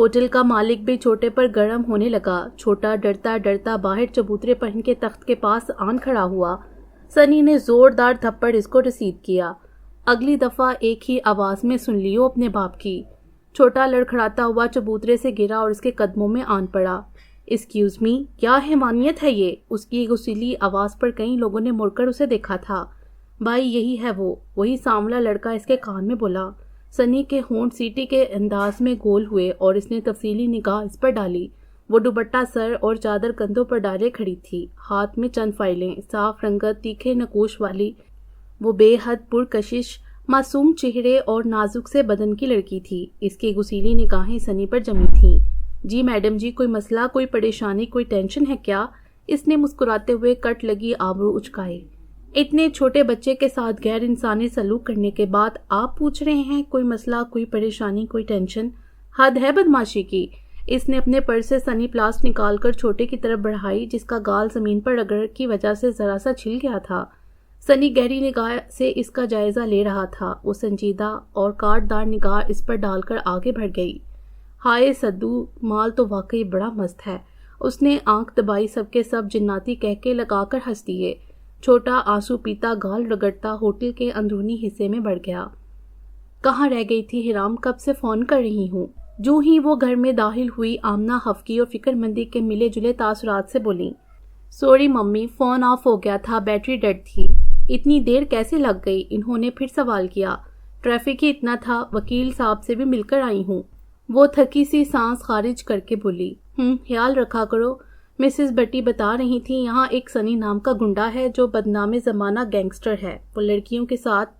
Hotel کا مالک بھی چھوٹے پر گرم ہونے لگا۔ چھوٹا ڈرتا ڈرتا باہر چبوترے پہن کے تخت کے پاس آن کھڑا ہوا۔ سنی نے زوردار تھپڑ اس کو رسید کیا۔ اگلی دفعہ ایک ہی آواز میں سن لیو اپنے باپ کی۔ چھوٹا لڑکھڑاتا ہوا چبوترے سے گرا اور اس کے قدموں میں آن پڑا۔ ایکسکیوز می، کیا حیوانیت ہے یہ؟ اس کی غصیلی آواز پر کئی لوگوں نے مڑ کر اسے دیکھا تھا۔ بھائی یہی ہے وہ، وہی سانولا لڑکا اس کے کان میں بولا۔ سنی کے ہونٹ سیٹی کے انداز میں گول ہوئے اور اس نے تفصیلی نگاہ اس پر ڈالی۔ وہ دوپٹہ سر اور چادر کندھوں پر ڈالے کھڑی تھی، ہاتھ میں چند فائلیں، صاف رنگت تیکھے نقوش والی۔ وہ بے حد پرکشش، معصوم چہرے اور نازک سے بدن کی لڑکی تھی۔ اس کی غصیلی نگاہیں سنی پر جمی تھیں۔ جی میڈم جی، کوئی مسئلہ، کوئی پریشانی، کوئی ٹینشن ہے کیا؟ اس نے مسکراتے ہوئے کٹ لگی آبرو اچکائے۔ اتنے چھوٹے بچے کے ساتھ غیر انسانی سلوک کرنے کے بعد آپ پوچھ رہے ہیں کوئی مسئلہ، کوئی پریشانی، کوئی ٹینشن؟ حد ہے بدماشی کی۔ اس نے اپنے پرس سے سنی پلاس نکال کر چھوٹے کی طرف بڑھائی، جس کا گال زمین پر رگڑ کی وجہ سے ذرا سا چھل گیا تھا۔ سنی گہری نگاہ سے اس کا جائزہ لے رہا تھا۔ وہ سنجیدہ اور کاٹدار نگاہ اس پر ڈال کر آگے بڑھ گئی۔ ہائے سدو، مال تو واقعی بڑا مست ہے۔ اس نے آنکھ دبائی، سب کے سب جناتی کہہ کے لگا کر ہنس دیے۔ چھوٹا آنسو پیتا گال رگڑتا ہوٹل کے اندرونی حصے میں بڑھ گیا۔ کہاں رہ گئی تھی حرام، کب سے فون کر رہی ہوں۔ جو ہی وہ گھر میں داخل ہوئی، آمنہ خفگی اور فکر مندی کے ملے جلے تاثرات سے بولی، سوری ممی، فون آف ہو گیا تھا، بیٹری ڈیڈ تھی۔ اتنی دیر کیسے لگ گئی؟ انہوں نے پھر سوال کیا۔ ٹریفک ہی اتنا تھا، وکیل صاحب سے بھی مل کر آئی ہوں۔ وہ تھکی سی سانس خارج کر کے بولی، خیال رکھا کرو، مسز بٹی بتا رہی تھی یہاں ایک سنی نام کا گنڈا ہے جو بدنام زمانہ گینگسٹر ہے، وہ لڑکیوں کے ساتھ۔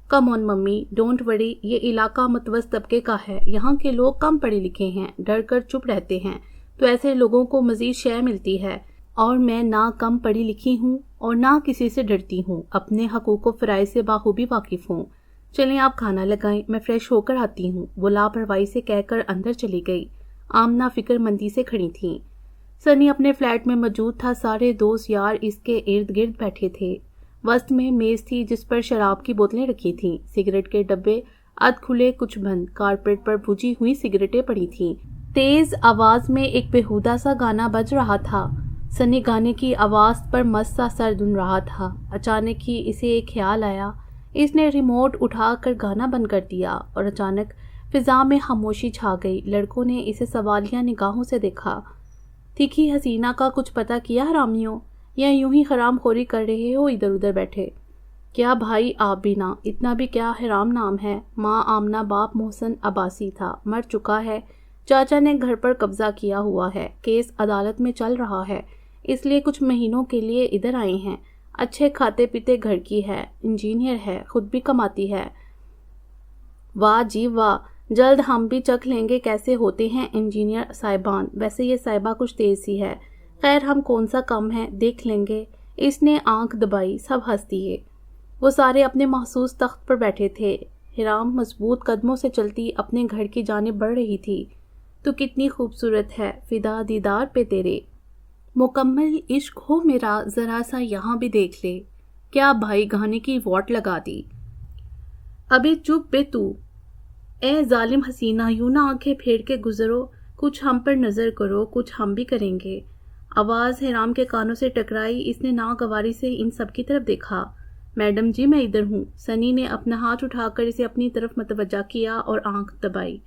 کم آن ممی، ڈونٹ وری، یہ علاقہ متوسط طبقے کا ہے، یہاں کے لوگ کم پڑھے لکھے ہیں، ڈر کر چپ رہتے ہیں، تو ایسے لوگوں کو مزید شے ملتی ہے، اور میں نہ کم پڑھی لکھی ہوں اور نہ کسی سے ڈرتی ہوں، اپنے حقوق و فرائض سے بخوبی واقف ہوں۔ چلیں آپ کھانا لگائیں، میں فریش ہو کر آتی ہوں۔ وہ لاپرواہی سے کہہ کر اندر چلی گئی۔ آمنہ فکر مندی سے کھڑی تھیں۔ سنی اپنے فلیٹ میں موجود تھا، سارے دوست یار اس کے ارد گرد بیٹھے تھے۔ وسط میں میز تھی جس پر شراب کی بوتلیں رکھی تھیں، سگریٹ کے ڈبے ادھ کھلے کچھ بند، کارپیٹ پر بھجی ہوئی سگریٹیں پڑی تھیں۔ تیز آواز میں ایک بیہودہ سا گانا بج رہا تھا۔ سنی گانے کی آواز پر مست سا سر دن رہا تھا۔ اچانک ہی اسے ایک خیال آیا۔ اس نے ریموٹ اٹھا کر گانا بند کر دیا اور اچانک فضا میں خاموشی چھا گئی۔ لڑکوں نے اسے سوالیہ نگاہوں سے دیکھا۔ تیکھی حسینہ کا کچھ پتہ کیا حرامیوں، یا یوں ہی حرام خوری کر رہے ہو ادھر ادھر بیٹھے؟ کیا بھائی آپ بھی نہ، اتنا بھی کیا حرام نام ہے؟ ماں آمنہ، باپ محسن عباسی تھا، مر چکا ہے، چاچا نے گھر پر قبضہ کیا ہوا ہے، کیس عدالت میں چل رہا ہے، اس لیے کچھ مہینوں کے لیے ادھر آئے ہیں۔ اچھے کھاتے پیتے گھر کی ہے، انجینئر ہے، خود بھی کماتی ہے۔ واہ جی واہ، جلد ہم بھی چکھ لیں گے کیسے ہوتے ہیں انجینئر صاحبان۔ ویسے یہ صاحبہ کچھ تیز سی ہے، خیر ہم کون سا کم ہے، دیکھ لیں گے۔ اس نے آنکھ دبائی، سب ہنس دیے۔ وہ سارے اپنے مخصوص تخت پر بیٹھے تھے۔ حرام مضبوط قدموں سے چلتی اپنے گھر کی جانب بڑھ رہی تھی۔ تو کتنی خوبصورت ہے، فدا دیدار پہ تیرے، مکمل عشق ہو میرا، ذرا سا یہاں بھی دیکھ لے۔ کیا بھائی گانے کی واٹ لگا دی۔ ابھی چپ بے تو، اے ظالم حسینہ، یوں نہ آنکھیں پھیر کے گزرو، کچھ ہم پر نظر کرو، کچھ ہم بھی کریں گے۔ آواز حرام کے کانوں سے ٹکرائی۔ اس نے ناگواری سے ان سب کی طرف دیکھا۔ میڈم جی میں ادھر ہوں۔ سنی نے اپنا ہاتھ اٹھا کر اسے اپنی طرف متوجہ کیا اور آنکھ دبائی۔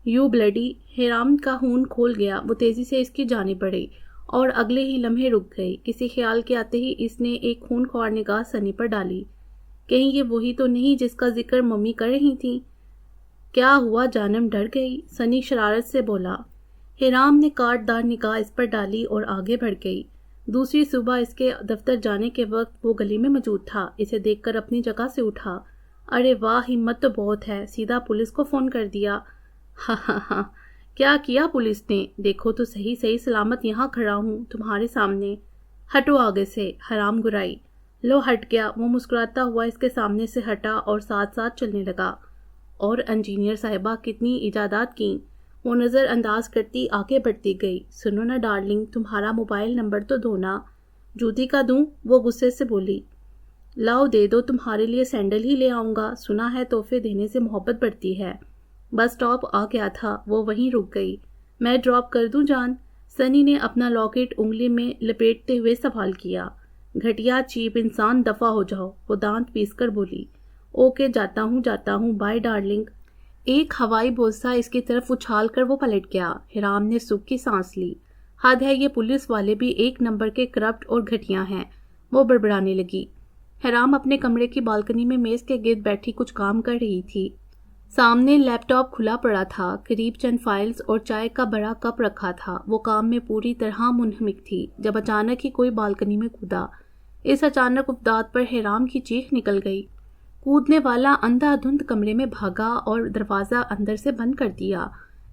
یو بلڈی، حرام کا خون کھول گیا۔ وہ تیزی سے اس کی جانب بڑھی اور اگلے ہی لمحے رک گئی۔ کسی خیال کے آتے ہی اس نے ایک خون خوار نگاہ سنی پر ڈالی۔ کہیں یہ وہی تو نہیں جس کا ذکر ممی کر رہی تھی؟ کیا ہوا جانم، ڈر گئی؟ سنی شرارت سے بولا۔ حرام نے کاٹ دار نگاہ اس پر ڈالی اور آگے بڑھ گئی۔ دوسری صبح اس کے دفتر جانے کے وقت وہ گلی میں موجود تھا۔ اسے دیکھ کر اپنی جگہ سے اٹھا۔ ارے واہ، ہمت تو بہت ہے، سیدھا پولیس کو فون کر دیا۔ ہاں ہاں ہاں، کیا کیا پولیس نے؟ دیکھو تو صحیح سلامت یہاں کھڑا ہوں تمہارے سامنے۔ ہٹو آگے سے، حرام گرائی۔ لو ہٹ گیا۔ وہ مسکراتا ہوا اس کے سامنے سے ہٹا اور ساتھ ساتھ چلنے لگا۔ اور انجینئر صاحبہ کتنی ایجادات کیں، وہ نظر انداز کرتی آگے بڑھتی گئی۔ سنو نا ڈارلنگ، تمہارا موبائل نمبر تو دو نا۔ جوتی کا دوں؟ وہ غصے سے بولی۔ لاؤ دے دو، تمہارے لیے سینڈل ہی لے آؤں گا، سنا ہے تحفے دینے سے محبت بڑھتی ہے۔ بس سٹاپ آ گیا تھا، وہ وہیں رک گئی۔ میں ڈراپ کر دوں جان؟ سنی نے اپنا لاکٹ انگلی میں لپیٹتے ہوئے سوال کیا۔ گھٹیا چیپ انسان، دفع ہو جاؤ، وہ دانت پیس کر بولی۔ اوکے، جاتا ہوں، بائے ڈارلنگ۔ ایک ہوائی بوسہ اس کی طرف اچھال کر وہ پلٹ گیا۔ حرام نے سکھ کی سانس لی۔ حد ہے، یہ پولیس والے بھی ایک نمبر کے کرپٹ اور گھٹیا ہیں، وہ بڑبڑانے لگی۔ حرام اپنے کمرے کی بالکنی میں میز کے گرد بیٹھی کچھ کام کر رہی تھی۔ سامنے لیپ ٹاپ کھلا پڑا تھا، قریب چند فائلز اور چائے کا بڑا کپ رکھا تھا۔ وہ کام میں پوری طرح منہمک تھی جب اچانک ہی کوئی بالکنی میں کودا۔ اس اچانک افتاد پر حرام کی چیخ نکل گئی۔ کودنے والا اندھا دھند کمرے میں بھاگا اور دروازہ اندر سے بند کر دیا۔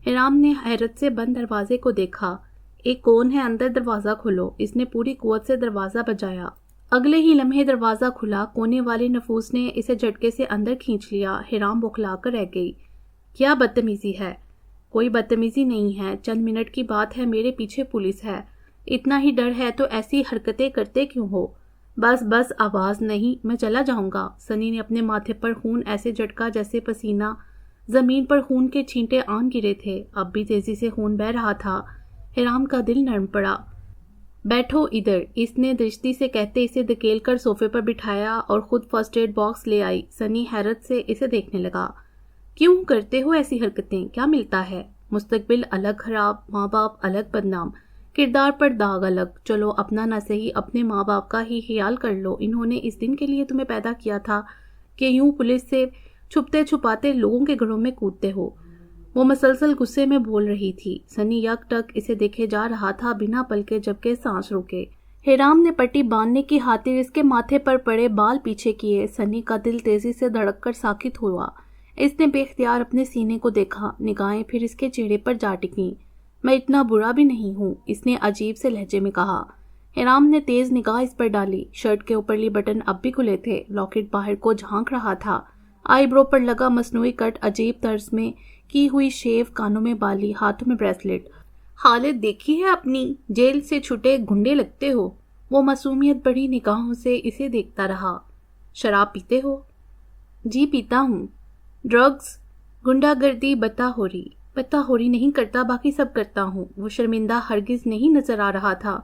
حرام نے حیرت سے بند دروازے کو دیکھا۔ ایک کون ہے اندر، دروازہ کھولو، اس نے پوری قوت سے دروازہ بجایا۔ اگلے ہی لمحے دروازہ کھلا، کونے والے نفوس نے اسے جھٹکے سے اندر کھینچ لیا۔ حرام بوکھلا کر رہ گئی۔ کیا بدتمیزی ہے؟ کوئی بدتمیزی نہیں ہے، چند منٹ کی بات ہے، میرے پیچھے پولیس ہے۔ اتنا ہی ڈر ہے تو ایسی حرکتیں کرتے کیوں ہو؟ بس آواز نہیں، میں چلا جاؤں گا۔ سنی نے اپنے ماتھے پر خون ایسے جھٹکا جیسے پسینہ زمین پر خون کے چھینٹے آن گرے تھے۔ اب بھی تیزی سے خون بہہ رہا تھا۔ حرام کا دل نرم پڑا۔ بیٹھو ادھر، اس نے درشتی سے کہتے اسے دھکیل کر صوفے پر بٹھایا اور خود فرسٹ ایڈ باکس لے آئی۔ سنی حیرت سے اسے دیکھنے لگا۔ کیوں کرتے ہو ایسی حرکتیں؟ کیا ملتا ہے؟ مستقبل الگ خراب، ماں باپ الگ بدنام، کردار پر داغ الگ۔ چلو اپنا نہ صحیح اپنے ماں باپ کا ہی خیال کر لو۔ انہوں نے اس دن کے لیے تمہیں پیدا کیا تھا کہ یوں پولیس سے چھپتے چھپاتے لوگوں کے گھروں میں کودتے ہو۔ وہ مسلسل غصے میں بول رہی تھی۔ سنی یک ٹک اسے دیکھے جا رہا تھا بنا پلکے جبکہ سانس روکے۔ حرام نے پٹی باندھنے کی خاطر اس کے ماتھے پر پڑے بال پیچھے کیے۔ سنی کا دل تیزی سے دھڑک کر ساکت ہوا۔ اس نے بے اختیار اپنے سینے کو دیکھا، نگاہیں پھر اس کے چہرے پر جا ٹکیں۔ میں اتنا برا بھی نہیں ہوں، اس نے عجیب سے لہجے میں کہا۔ حرام نے تیز نگاہ اس پر ڈالی۔ شرٹ کے اوپرلی بٹن اب بھی کھلے تھے، لاکٹ باہر کو جھانک رہا تھا۔ آئی برو پر لگا مصنوعی کٹ، عجیب طرز میں کی ہوئی شیو، کانوں میں بالی، ہاتھوں میں بریسلٹ۔ حالت دیکھی ہے اپنی، جیل سے چھٹے گنڈے لگتے ہو۔ وہ معصومیت بڑی نگاہوں سے اسے دیکھتا رہا۔ شراب پیتے ہو؟ جی پیتا ہوں۔ ڈرگز؟ گنڈا گردی، بتا ہوری نہیں کرتا، باقی سب کرتا ہوں۔ وہ شرمندہ ہرگز نہیں نظر آ رہا تھا۔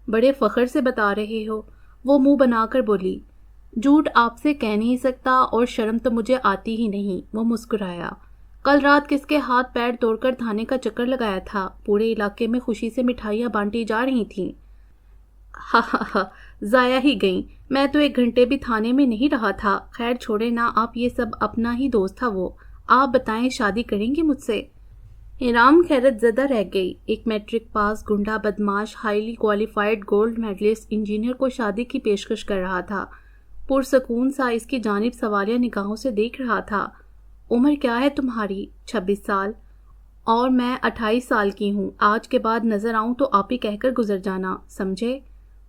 بڑے فخر سے بتا رہے ہو، وہ منہ بنا کر بولی۔ جھوٹ آپ سے کہہ نہیں سکتا اور شرم تو مجھے آتی ہی نہیں، وہ مسکرایا۔ کل رات کس کے ہاتھ پیر توڑ کر تھانے کا چکر لگایا تھا؟ پورے علاقے میں خوشی سے مٹھائیاں بانٹی جا رہی تھیں۔ ہا ضائع ہی گئیں، میں تو 1 گھنٹے بھی تھانے میں نہیں رہا تھا۔ خیر چھوڑے نا آپ، یہ سب اپنا ہی دوست تھا وہ۔ آپ بتائیں، شادی کریں گے مجھ سے؟ حرام حیرت زدہ رہ گئی۔ ایک میٹرک پاس گنڈا بدماش highly qualified gold medalist engineer کو شادی کی پیشکش کر رہا تھا۔ پرسکون سا اس کی جانب سوالیہ نگاہوں سے دیکھ رہا تھا۔ عمر کیا ہے تمہاری؟ 26 سال۔ اور میں 28 سال کی ہوں۔ آج کے بعد نظر آؤں تو آپ ہی کہہ کر گزر جانا، سمجھے؟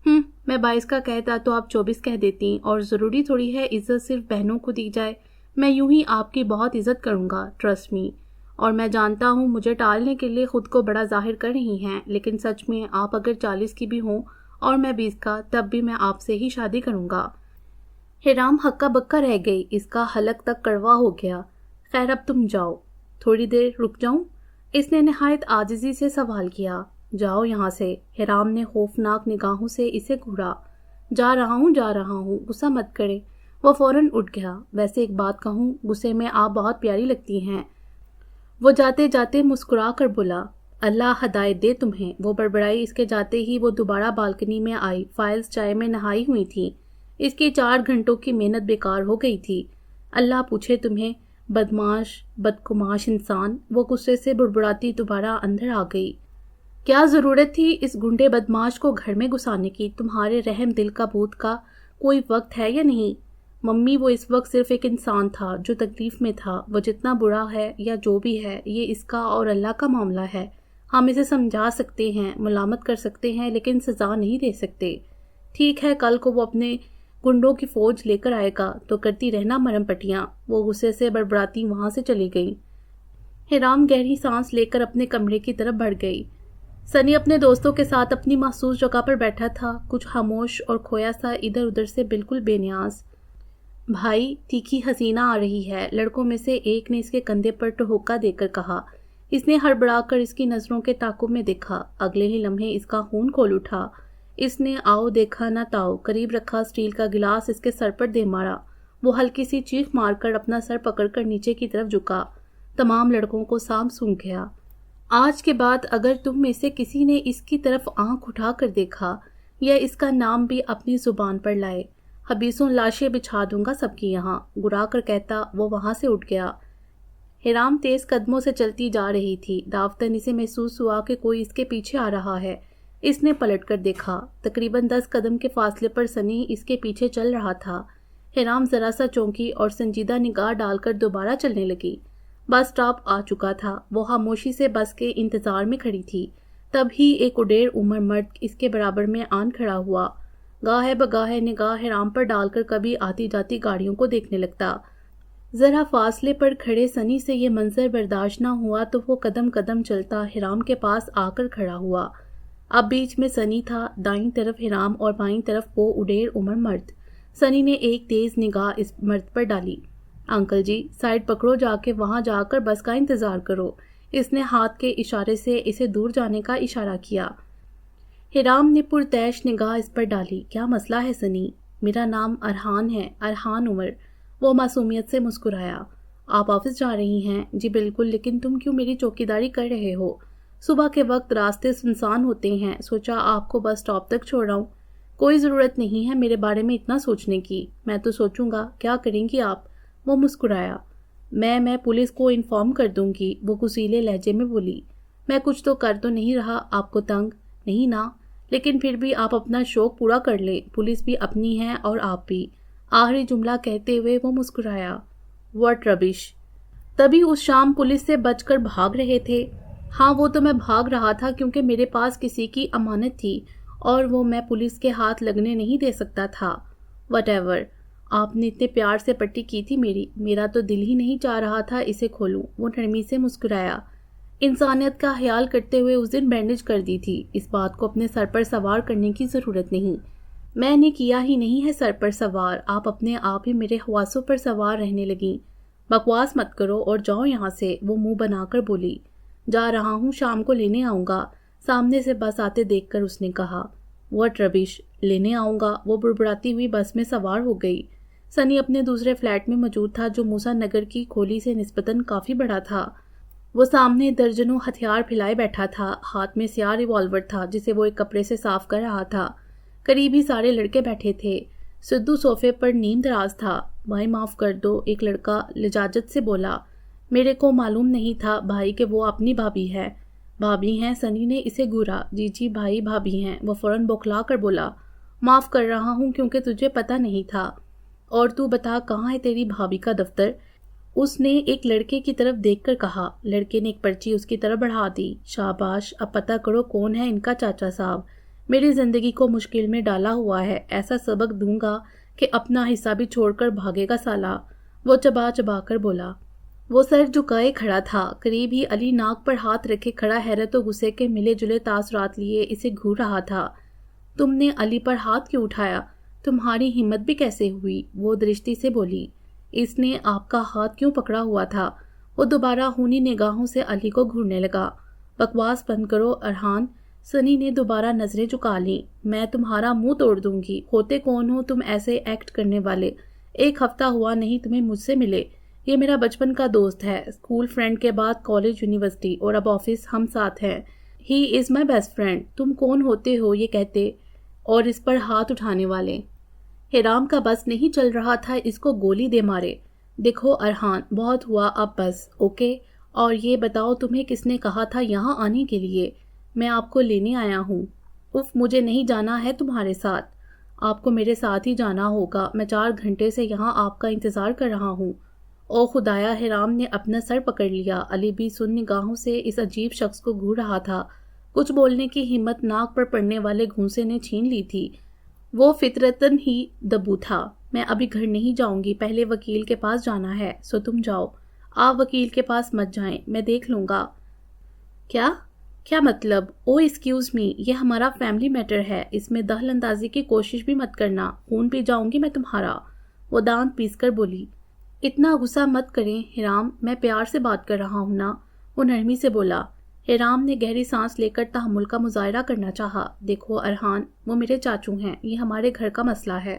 میں 22 کا کہتا تو آپ 24 کہہ دیتی، اور ضروری تھوڑی ہے عزت صرف بہنوں کو دی جائے۔ میں یوں ہی آپ کی بہت عزت کروں گا، ٹرسٹ می۔ اور میں جانتا ہوں مجھے ٹالنے کے لیے خود کو بڑا ظاہر کر رہی ہیں، لیکن سچ میں آپ اگر 40 کی بھی ہوں اور میں 20 کا، تب بھی میں آپ سے ہی شادی کروں گا۔ حرام ہکا بکا رہ گئی، اس کا حلق تک کڑوا ہو گیا۔ خیر اب تم جاؤ۔ تھوڑی دیر رک جاؤں؟ اس نے نہایت عاجزی سے سوال کیا۔ جاؤ یہاں سے، حرام نے خوفناک نگاہوں سے اسے گھورا۔ جا رہا ہوں، غصہ مت کرے۔ وہ فوراً اٹھ گیا۔ ویسے ایک بات کہوں، غصے میں آپ بہت پیاری لگتی ہیں۔ وہ جاتے جاتے مسکرا کر بولا۔ اللہ ہدایت دے تمہیں، وہ بڑبڑائی۔ اس کے جاتے ہی وہ دوبارہ بالکنی میں آئی۔ فائلز چائے میں نہائی ہوئی تھیں۔ اس کی 4 گھنٹوں کی محنت بیکار ہو گئی تھی۔ اللہ پوچھے تمہیں، بدماش بدکماش انسان۔ وہ غصے سے بڑبڑاتی دوبارہ اندر آ گئی۔ کیا ضرورت تھی اس گنڈے بدماش کو گھر میں گھسانے کی؟ تمہارے رحم دل کا بھوت کا کوئی وقت ہے یا نہیں؟ ممی وہ اس وقت صرف ایک انسان تھا جو تکلیف میں تھا۔ وہ جتنا برا ہے یا جو بھی ہے، یہ اس کا اور اللہ کا معاملہ ہے۔ ہم اسے سمجھا سکتے ہیں، ملامت کر سکتے ہیں، لیکن سزا نہیں دے سکتے۔ ٹھیک ہے، کل کو وہ اپنے گنڈوں کی فوج لے کر آئے گا تو کرتی رہنا مرم پٹیاں۔ وہ غصے سے بڑبڑاتی وہاں سے چلی گئی۔ حرام گہری سانس لے کر اپنے کمرے کی طرف بڑھ گئی۔ سنی اپنے دوستوں کے ساتھ اپنی مخصوص جگہ پر بیٹھا تھا، کچھ خاموش اور کھویا سا، ادھر ادھر سے بالکل بے نیاز۔ بھائی، تیکھی حسینہ آ رہی ہے، لڑکوں میں سے ایک نے اس کے کندھے پر ٹہوکا دے کر کہا۔ اس نے ہڑبڑا کر اس کی نظروں کے تعاقب میں دیکھا۔ اگلے ہی لمحے اس کا خون کھول اٹھا۔ اس نے آؤ دیکھا نہ تاؤ، قریب رکھا اسٹیل کا گلاس اس کے سر پر دے مارا۔ وہ ہلکی سی چیخ مار کر اپنا سر پکڑ کر نیچے کی طرف جھکا۔ تمام لڑکوں کو سانپ سونکھ گیا۔ آج کے بعد اگر تم میں سے کسی نے اس کی طرف آنکھ اٹھا کر دیکھا یا اس کا نام بھی اپنی زبان پر لائے، حبیسوں لاشیں بچھا دوں گا سب کی یہاں، گرا کر کہتا وہ وہاں سے اٹھ گیا۔ حرام تیز قدموں سے چلتی جا رہی تھی۔ داوطن اسے محسوس ہوا کہ کوئی اس کے پیچھے آ رہا ہے۔ اس نے پلٹ کر دیکھا۔ تقریباً 10 قدم کے فاصلے پر سنی اس کے پیچھے چل رہا تھا۔ حرام ذرا سا چونکی اور سنجیدہ نگاہ ڈال کر دوبارہ چلنے لگی۔ بس اسٹاپ آ چکا تھا۔ وہ خاموشی سے بس کے انتظار میں کھڑی تھی۔ تب ہی ایک اڈیر عمر مرد اس کے برابر میں آن کھڑا ہوا۔ گاہے بگاہے نگاہ حرام پر ڈال کر کبھی آتی جاتی گاڑیوں کو دیکھنے لگتا۔ ذرا فاصلے پر کھڑے سنی سے یہ منظر برداشت نہ ہوا تو وہ قدم قدم چلتا حرام کے پاس آ کر کھڑا ہوا۔ اب بیچ میں سنی تھا، دائیں طرف حرام اور بائیں طرف وہ اڈیر عمر مرد۔ سنی نے ایک تیز نگاہ اس مرد پر ڈالی۔ انکل جی، سائڈ پکڑو، جا کے وہاں جا کر بس کا انتظار کرو۔ اس نے ہاتھ کے اشارے سے اسے دور جانے کا اشارہ کیا۔ حرام نے پرتعش نگاہ اس پر ڈالی۔ کیا مسئلہ ہے سنی؟ میرا نام ارحان ہے، ارحان عمر۔ وہ معصومیت سے مسکرایا۔ آپ آفس جا رہی ہیں؟ جی بالکل، لیکن تم کیوں میری چوکیداری کر رہے ہو؟ صبح کے وقت راستے سنسان ہوتے ہیں، سوچا آپ کو بس اسٹاپ تک چھوڑ آؤں۔ کوئی ضرورت نہیں ہے میرے بارے میں اتنا سوچنے کی، میں تو سوچوں گا کیا کریں گی آپ۔ وہ مسکرایا۔ میں پولیس کو انفارم کر دوں گی، وہ غصیلے لہجے میں بولی۔ میں کچھ تو کر تو نہیں رہا آپ کو تنگ؟ نہیں نا، لیکن پھر بھی آپ اپنا شوق پورا کر لیں، پولیس بھی اپنی ہے اور آپ بھی۔ آخری جملہ کہتے ہوئے وہ مسکرایا۔ واٹ ربش! تبھی اس شام پولیس سے بچ کر بھاگ رہے تھے؟ ہاں، وہ تو میں بھاگ رہا تھا کیونکہ میرے پاس کسی کی امانت تھی اور وہ میں پولیس کے ہاتھ لگنے نہیں دے سکتا تھا۔ وٹ ایور، آپ نے اتنے پیار سے پٹی کی تھی میرا تو دل ہی نہیں چاہ رہا تھا اسے کھولوں۔ وہ نرمی سے مسکرایا۔ انسانیت کا خیال کرتے ہوئے اس دن بینڈیج کر دی تھی، اس بات کو اپنے سر پر سوار کرنے کی ضرورت نہیں۔ میں نے کیا ہی نہیں ہے سر پر سوار، آپ اپنے آپ ہی میرے حواسوں پر سوار رہنے لگیں۔ بکواس مت کرو اور جاؤ یہاں سے، وہ منہ بنا کر بولی۔ جا رہا ہوں، شام کو لینے آؤں گا، سامنے سے بس آتے دیکھ کر اس نے کہا۔ واٹ ربش! لینے آؤں گا؟ وہ بڑبڑاتی ہوئی بس میں سوار ہو گئی۔ سنی اپنے دوسرے فلیٹ میں موجود تھا جو موسیٰ نگر کی کھولی سے نسبتاً کافی بڑا تھا۔ وہ سامنے درجنوں ہتھیار پھیلائے بیٹھا تھا، ہاتھ میں سیاہ ریوالور تھا جسے وہ ایک کپڑے سے صاف کر رہا تھا۔ قریب ہی سارے لڑکے بیٹھے تھے۔ سدھو صوفے پر نیم دراز تھا۔ بھائی معاف کر دو، ایک لڑکا لجاجت سے بولا۔ میرے کو معلوم نہیں تھا بھائی کہ وہ اپنی بھابھی ہے۔ بھابھی ہیں؟ سنی نے اسے گھورا۔ جی بھائی بھابھی ہیں، وہ فوراً بوکھلا کر بولا۔ معاف کر رہا ہوں کیونکہ تجھے پتہ نہیں تھا۔ اور تو بتا کہاں ہے تیری بھابھی کا دفتر؟ اس نے ایک لڑکے کی طرف دیکھ کر کہا۔ لڑکے نے ایک پرچی اس کی طرف بڑھا دی۔ شاباش، اب پتہ کرو کون ہے ان کا چاچا صاحب۔ میری زندگی کو مشکل میں ڈالا ہوا ہے، ایسا سبق دوں گا کہ اپنا حصہ بھی چھوڑ کر بھاگے گا سالا، وہ چبا چبا کر بولا۔ وہ سر جھکائے کھڑا تھا، قریب ہی علی ناک پر ہاتھ رکھے کھڑا حیرت و غصے کے ملے جلے تاثرات لیے اسے گھور رہا تھا۔ تم نے علی پر ہاتھ کیوں اٹھایا؟ تمہاری ہمت بھی کیسے ہوئی؟ وہ درشتی سے بولی۔ اس نے آپ کا ہاتھ کیوں پکڑا ہوا تھا؟ وہ دوبارہ خونی نگاہوں سے علی کو گھورنے لگا۔ بکواس بند کرو ارحان، سنی نے دوبارہ نظریں جھکا لیں۔ میں تمہارا منہ توڑ دوں گی، ہوتے کون ہو تم ایسے ایکٹ کرنے والے؟ ایک ہفتہ ہوا نہیں تمہیں مجھ سے ملے، یہ میرا بچپن کا دوست ہے، اسکول فرینڈ کے بعد کالج یونیورسٹی اور اب آفس، ہم ساتھ ہیں۔ ہی از مائی بیسٹ فرینڈ۔ تم کون ہوتے ہو یہ کہتے اور اس پر ہاتھ اٹھانے والے؟ حرام کا بس نہیں چل رہا تھا اس کو گولی دے مارے۔ دیکھو ارحان، بہت ہوا اب بس، اوکے؟ اور یہ بتاؤ تمہیں کس نے کہا تھا یہاں آنے کے لیے؟ میں آپ کو لینے آیا ہوں۔ اف، مجھے نہیں جانا ہے تمہارے ساتھ۔ آپ کو میرے ساتھ ہی جانا ہوگا، میں 4 گھنٹے سے یہاں آپ کا انتظار کر رہا ہوں۔ او خدایا، حرام نے اپنا سر پکڑ لیا۔ علی بھی سن نگاہوں سے اس عجیب شخص کو گھور رہا تھا۔ کچھ بولنے کی ہمت ناک پر پڑنے والے گھونسے نے چھین لی تھی۔ وہ فطرتاً ہی دبو تھا۔ میں ابھی گھر نہیں جاؤں گی، پہلے وکیل کے پاس جانا ہے، سو تم جاؤ۔ آپ وکیل کے پاس مت جائیں، میں دیکھ لوں گا۔ کیا مطلب؟ او ایکسکیوز می، یہ ہمارا فیملی میٹر ہے، اس میں دخل اندازی کی کوشش بھی مت کرنا، خون پی جاؤں گی میں تمہارا۔ وہ دانت پیس کر بولی۔ اتنا غصہ مت کریں حرام، میں پیار سے بات کر رہا ہوں نا۔ وہ نرمی سے بولا۔ حرام نے گہری سانس لے کر تحمل کا مظاہرہ کرنا چاہا۔ دیکھو ارحان، وہ میرے چاچو ہیں، یہ ہمارے گھر کا مسئلہ ہے۔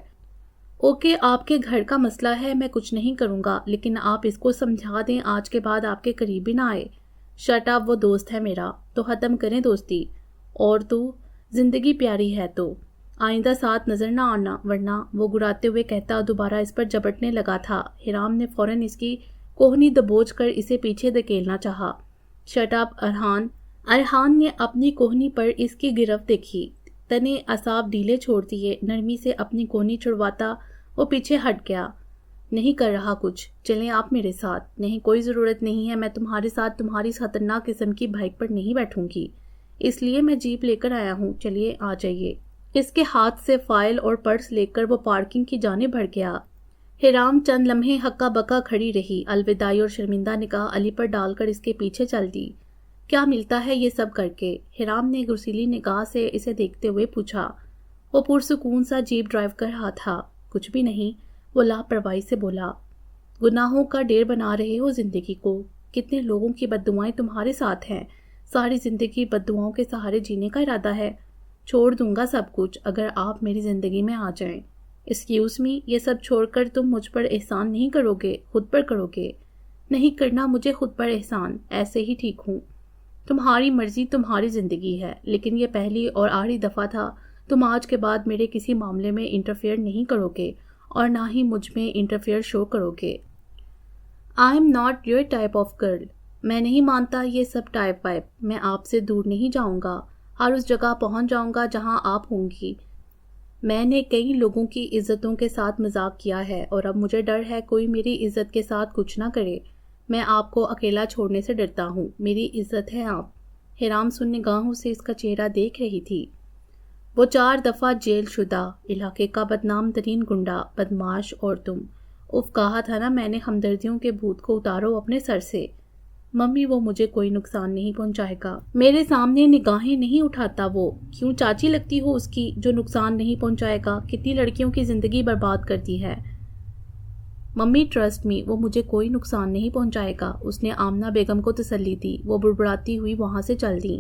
اوکے، آپ کے گھر کا مسئلہ ہے، میں کچھ نہیں کروں گا، لیکن آپ اس کو سمجھا دیں آج کے بعد آپ کے قریب بھی نہ آئے۔ شٹ اپ، وہ دوست ہے میرا، تو ختم کریں دوستی۔ اور تو زندگی پیاری ہے تو آئندہ ساتھ نظر نہ آنا، ورنہ، وہ گراتے ہوئے کہتا دوبارہ اس پر جبٹنے لگا تھا۔ حرام نے فوراً اس کی کوہنی دبوچ کر اسے پیچھے دھکیلنا چاہا۔ Shut up Arhan. ارحان نے اپنی کوہنی پر اس کی گرفت دیکھی، تنے اعصاب ڈھیلے چھوڑ دیے، نرمی سے اپنی کوہنی چھڑواتا وہ پیچھے ہٹ گیا۔ نہیں کر رہا کچھ، چلیں آپ میرے ساتھ۔ نہیں، کوئی ضرورت نہیں ہے، میں تمہارے ساتھ تمہاری خطرناک قسم کی بائک پر نہیں بیٹھوں گی، اس لیے میں جیپ لے کر آیا ہوں، چلیے آ جائیے۔ اس کے ہاتھ سے فائل اور پرس لے کر وہ پارکنگ کی جانب بڑھ گیا۔ حرام چند لمحے ہکا بکا کھڑی رہی، الوداعی اور شرمندہ نگاہ علی پر ڈال کر اس کے پیچھے چل دی۔ کیا ملتا ہے یہ سب کر کے؟ حرام نے غصیلی نگاہ سے اسے دیکھتے ہوئے پوچھا۔ وہ پرسکون سا جیپ ڈرائیو کر رہا تھا۔ کچھ بھی نہیں، وہ لاپرواہی سے بولا۔ گناہوں کا ڈیر بنا رہے ہو زندگی کو، کتنے لوگوں کی بددعائیں تمہارے ساتھ ہیں، ساری زندگی بددعاؤں کے سہارے جینے کا ارادہ ہے۔ چھوڑ دوں گا سب کچھ اگر آپ میری زندگی میں آ جائیں۔ ایکسکیوز می، یہ سب چھوڑ کر تم مجھ پر احسان نہیں کرو گے، خود پر کرو گے۔ نہیں کرنا مجھے خود پر احسان، ایسے ہی ٹھیک ہوں۔ تمہاری مرضی، تمہاری زندگی ہے، لیکن یہ پہلی اور آخری دفعہ تھا، تم آج کے بعد میرے کسی معاملے میں انٹرفیئر نہیں کرو گے اور نہ ہی مجھ میں انٹرفیئر شو کرو گے۔ I am not your type of girl. میں نہیں مانتا یہ سب ٹائپ وائپ، میں آپ سے دور نہیں جاؤں گا، ہر اس جگہ پہنچ جاؤں گا جہاں آپ ہوں گی۔ میں نے کئی لوگوں کی عزتوں کے ساتھ مذاق کیا ہے اور اب مجھے ڈر ہے کوئی میری عزت کے ساتھ کچھ نہ کرے۔ میں آپ کو اکیلا چھوڑنے سے ڈرتا ہوں، میری عزت ہے آپ۔ حرام سن نگاہوں سے اس کا چہرہ دیکھ رہی تھی۔ وہ 4 دفعہ جیل شدہ، علاقے کا بدنام ترین گنڈا، بدمعاش، اور تم۔ کہا تھا نا میں نے، ہمدردیوں کے بھوت کو اتارو اپنے سر سے۔ ممی، وہ مجھے کوئی نقصان نہیں پہنچائے گا، میرے سامنے نگاہیں نہیں اٹھاتا وہ۔ کیوں چاچی لگتی ہو اس کی جو نقصان نہیں پہنچائے گا؟ کتنی لڑکیوں کی زندگی برباد کرتی ہے۔ ممی ٹرسٹ می، وہ مجھے کوئی نقصان نہیں پہنچائے گا، اس نے آمنہ بیگم کو تسلی دی۔ وہ بڑبڑاتی ہوئی وہاں سے چل دیں۔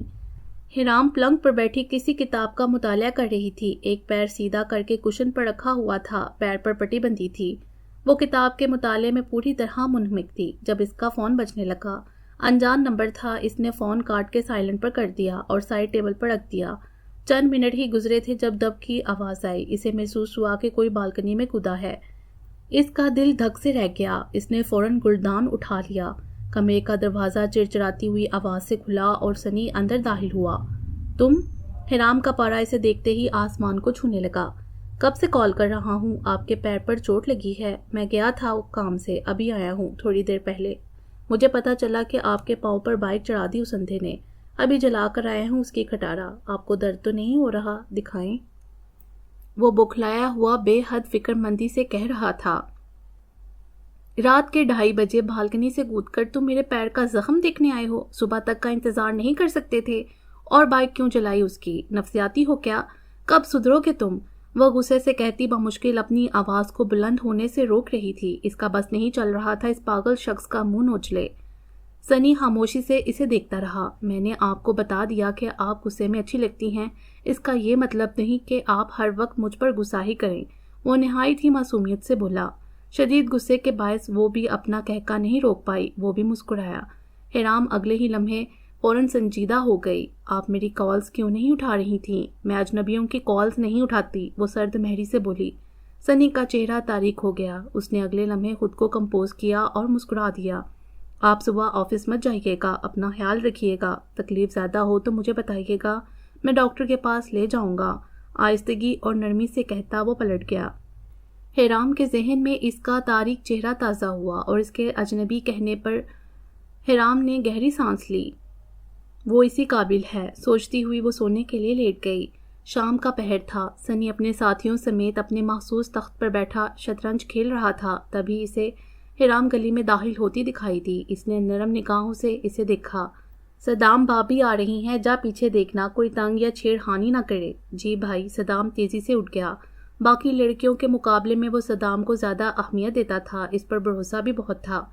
حرام پلنگ پر بیٹھی کسی کتاب کا مطالعہ کر رہی تھی، ایک پیر سیدھا کر کے کشن پر رکھا ہوا تھا، پیر پر پٹی بندھی تھی۔ وہ کتاب کے مطالعے میں پوری طرح منہمک تھی جب اس کا فون بجنے لگا۔ انجان نمبر تھا، اس نے فون کاٹ کے سائلنٹ پر کر دیا اور سائڈ ٹیبل پر رکھ دیا۔ چند منٹ ہی گزرے تھے جب دب کی آواز آئی، اسے محسوس ہوا کہ کوئی بالکنی میں کدا ہے۔ اس کا دل دھک سے رہ گیا، اس نے فوراً گلدان اٹھا لیا۔ کمرے کا دروازہ چرچراتی ہوئی آواز سے کھلا اور سنی اندر داخل ہوا۔ تم؟ حرام کا پارا اسے دیکھتے ہی آسمان کو چھونے لگا۔ کب سے کال کر رہا ہوں، آپ کے پیر پر چوٹ لگی ہے؟ میں گیا تھا کام سے، ابھی آیا ہوں تھوڑی دیر پہلے۔ مجھے پتا چلا کہ آپ کے پاؤں پر بائک چڑھا دی اس اندھے نے، ابھی جلا کر آیا ہوں اس کی کھٹارا۔ آپ کو درد تو نہیں ہو رہا؟ دکھائیں۔ وہ بوکھلایا ہوا بے حد فکر مندی سے کہہ رہا تھا۔ رات کے 2:30 بجے بالکنی سے کود کر تم میرے پیر کا زخم دیکھنے آئے ہو؟ صبح تک کا انتظار نہیں کر سکتے تھے؟ اور بائک کیوں چلائی اس کی؟ نفسیاتی ہو کیا؟ کب سدھرو گے تم؟ وہ غصے سے کہتی بمشکل اپنی آواز کو بلند ہونے سے روک رہی تھی۔ اس کا بس نہیں چل رہا تھا اس پاگل شخص کا منہ نوچ لے۔ سنی خاموشی سے اسے دیکھتا رہا۔ میں نے آپ کو بتا دیا کہ آپ غصے میں اچھی لگتی ہیں، اس کا یہ مطلب نہیں کہ آپ ہر وقت مجھ پر غصہ ہی کریں۔ وہ نہایت ہی معصومیت سے بولا۔ شدید غصے کے باعث وہ بھی اپنا کہکا نہیں روک پائی، وہ بھی مسکرایا۔ حرام اگلے ہی لمحے فوراً سنجیدہ ہو گئی۔ آپ میری کالز کیوں نہیں اٹھا رہی تھیں؟ میں اجنبیوں کی کالز نہیں اٹھاتی، وہ سرد مہری سے بولی۔ سنی کا چہرہ تاریک ہو گیا۔ اس نے اگلے لمحے خود کو کمپوز کیا اور مسکرا دیا۔ آپ صبح آفس مت جائیے گا، اپنا خیال رکھیے گا، تکلیف زیادہ ہو تو مجھے بتائیے گا، میں ڈاکٹر کے پاس لے جاؤں گا، آہستگی اور نرمی سے کہتا وہ پلٹ گیا۔ حرام کے ذہن میں اس کا تاریک چہرہ تازہ ہوا اور اس کے اجنبی کہنے پر حرام نے گہری سانس لی۔ وہ اسی قابل ہے، سوچتی ہوئی وہ سونے کے لیے لیٹ گئی۔ شام کا پہر تھا، سنی اپنے ساتھیوں سمیت اپنے مخصوص تخت پر بیٹھا شطرنج کھیل رہا تھا، تبھی اسے حرام گلی میں داخل ہوتی دکھائی دی۔ اس نے نرم نگاہوں سے اسے دیکھا۔ صدام بھابھی آ رہی ہیں، جا پیچھے دیکھنا کوئی تنگ یا چھیڑ خانی نہ کرے۔ جی بھائی۔ صدام تیزی سے اٹھ گیا۔ باقی لڑکیوں کے مقابلے میں وہ صدام کو زیادہ اہمیت دیتا تھا، اس پر بھروسہ بھی بہت تھا۔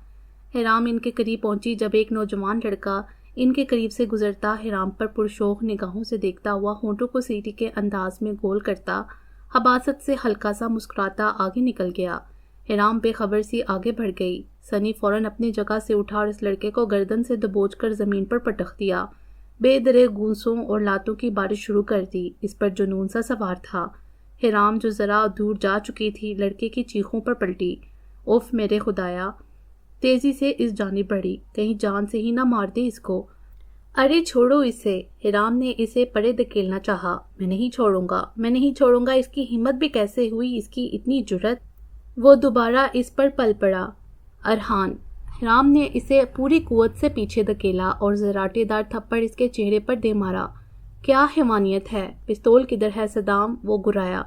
حرام ان کے قریب پہنچی جب ایک نوجوان لڑکا ان کے قریب سے گزرتا حرام پر پرشوق نگاہوں سے دیکھتا ہوا ہونٹوں کو سیٹی کے انداز میں گول کرتا حباست سے ہلکا سا مسکراتا آگے نکل گیا۔ حرام بے خبر سی آگے بڑھ گئی۔ سنی فوراً اپنی جگہ سے اٹھا اور اس لڑکے کو گردن سے دبوچ کر زمین پر پٹخ دیا۔ بے درے گونسوں اور لاتوں کی بارش شروع کر دی۔ اس پر جنون سا سوار تھا۔ حرام جو ذرا دور جا چکی تھی لڑکے کی چیخوں پر پلٹی۔ اوف میرے خدایا! تیزی سے اس جانب بڑھی، کہیں جان سے ہی نہ مار دے اس کو۔ ارے چھوڑو اسے! حرام نے اسے پرے دھکیلنا چاہا۔ میں نہیں چھوڑوں گا، میں نہیں چھوڑوں گا، اس کی ہمت بھی کیسے ہوئی، اس کی اتنی جرأت! وہ دوبارہ اس پر پل پڑا۔ ارحان! حرام نے اسے پوری قوت سے پیچھے دھکیلا اور زراٹے دار تھپڑ اس کے چہرے پر دے مارا۔ کیا حیوانیت ہے! پستول کدھر ہے صدام؟ وہ گرایا۔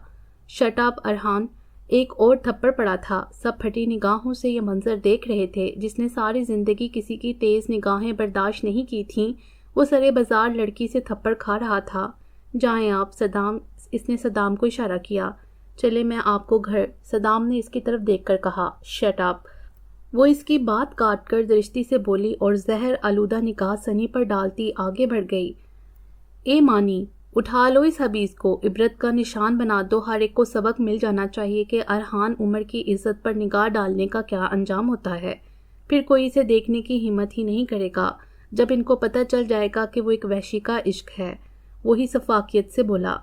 Shut up Arhan! ایک اور تھپڑ پڑا تھا۔ سب پھٹی نگاہوں سے یہ منظر دیکھ رہے تھے۔ جس نے ساری زندگی کسی کی تیز نگاہیں برداشت نہیں کی تھیں وہ سرے بازار لڑکی سے تھپڑ کھا رہا تھا۔ جائیں آپ صدام! اس نے صدام کو اشارہ کیا۔ چلے میں آپ کو گھر، صدام نے اس کی طرف دیکھ کر کہا۔ Shut up! وہ اس کی بات کاٹ کر درشتی سے بولی اور زہر آلودہ نگاہ سنی پر ڈالتی آگے بڑھ گئی۔ اے مانی! اٹھا لو اس حبیث کو، عبرت کا نشان بنا دو، ہر ایک کو سبق مل جانا چاہیے کہ ارحان عمر کی عزت پر نگاہ ڈالنے کا کیا انجام ہوتا ہے۔ پھر کوئی اسے دیکھنے کی ہمت ہی نہیں کرے گا جب ان کو پتہ چل جائے گا کہ وہ ایک وحشی کا عشق ہے۔ وہی شفافیت سے بولا۔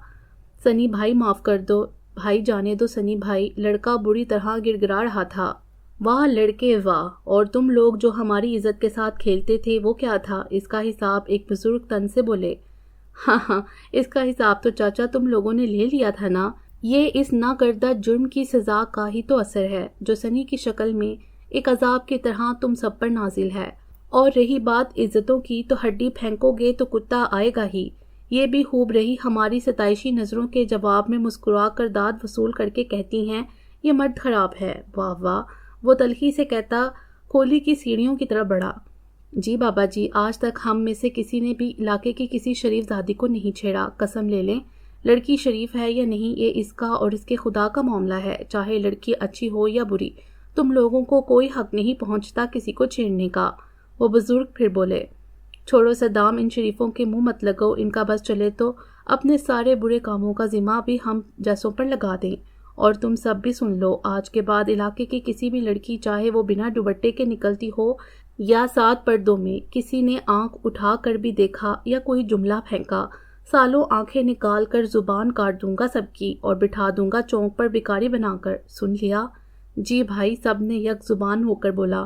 سنی بھائی معاف کر دو، بھائی جانے دو سنی بھائی۔ لڑکا بری طرح گڑ گڑا رہا تھا۔ واہ لڑکے واہ! اور تم لوگ جو ہماری عزت کے ساتھ کھیلتے تھے وہ کیا تھا؟ اس کا حساب ایک بزرگ تن سے بولے۔ ہاں ہاں، اس کا حساب تو چاچا تم لوگوں نے لے لیا تھا نا۔ یہ اس ناکردہ جرم کی سزا کا ہی تو اثر ہے جو سنی کی شکل میں ایک عذاب کی طرح تم سب پر نازل ہے۔ اور رہی بات عزتوں کی تو ہڈی پھینکو گے تو کتا آئے گا ہی۔ یہ بھی خوب رہی ہماری ستائشی نظروں کے جواب میں مسکرا کر داد وصول کر کے کہتی ہیں یہ مرد خراب ہے۔ واہ واہ! وہ تلخی سے کہتا کولی کی سیڑھیوں کی طرف بڑھا۔ جی بابا جی، آج تک ہم میں سے کسی نے بھی علاقے کی کسی شریف زادی کو نہیں چھیڑا، قسم لے لیں۔ لڑکی شریف ہے یا نہیں یہ اس کا اور اس کے خدا کا معاملہ ہے، چاہے لڑکی اچھی ہو یا بری، تم لوگوں کو کوئی حق نہیں پہنچتا کسی کو چھیڑنے کا۔ وہ بزرگ پھر بولے۔ چھوڑو صدام، ان شریفوں کے منہ مت لگو، ان کا بس چلے تو اپنے سارے برے کاموں کا ذمہ بھی ہم جیسوں پر لگا دیں۔ اور تم سب بھی سن لو، آج کے بعد علاقے کی کسی بھی لڑکی چاہے وہ بنا دوپٹے کے نکلتی ہو یا 7 پردوں میں، کسی نے آنکھ اٹھا کر بھی دیکھا یا کوئی جملہ پھینکا، سالوں آنکھیں نکال کر زبان کاٹ دوں گا سب کی اور بٹھا دوں گا چونک پر بیکاری بنا کر۔ سن لیا؟ جی بھائی، سب نے یک زبان ہو کر بولا۔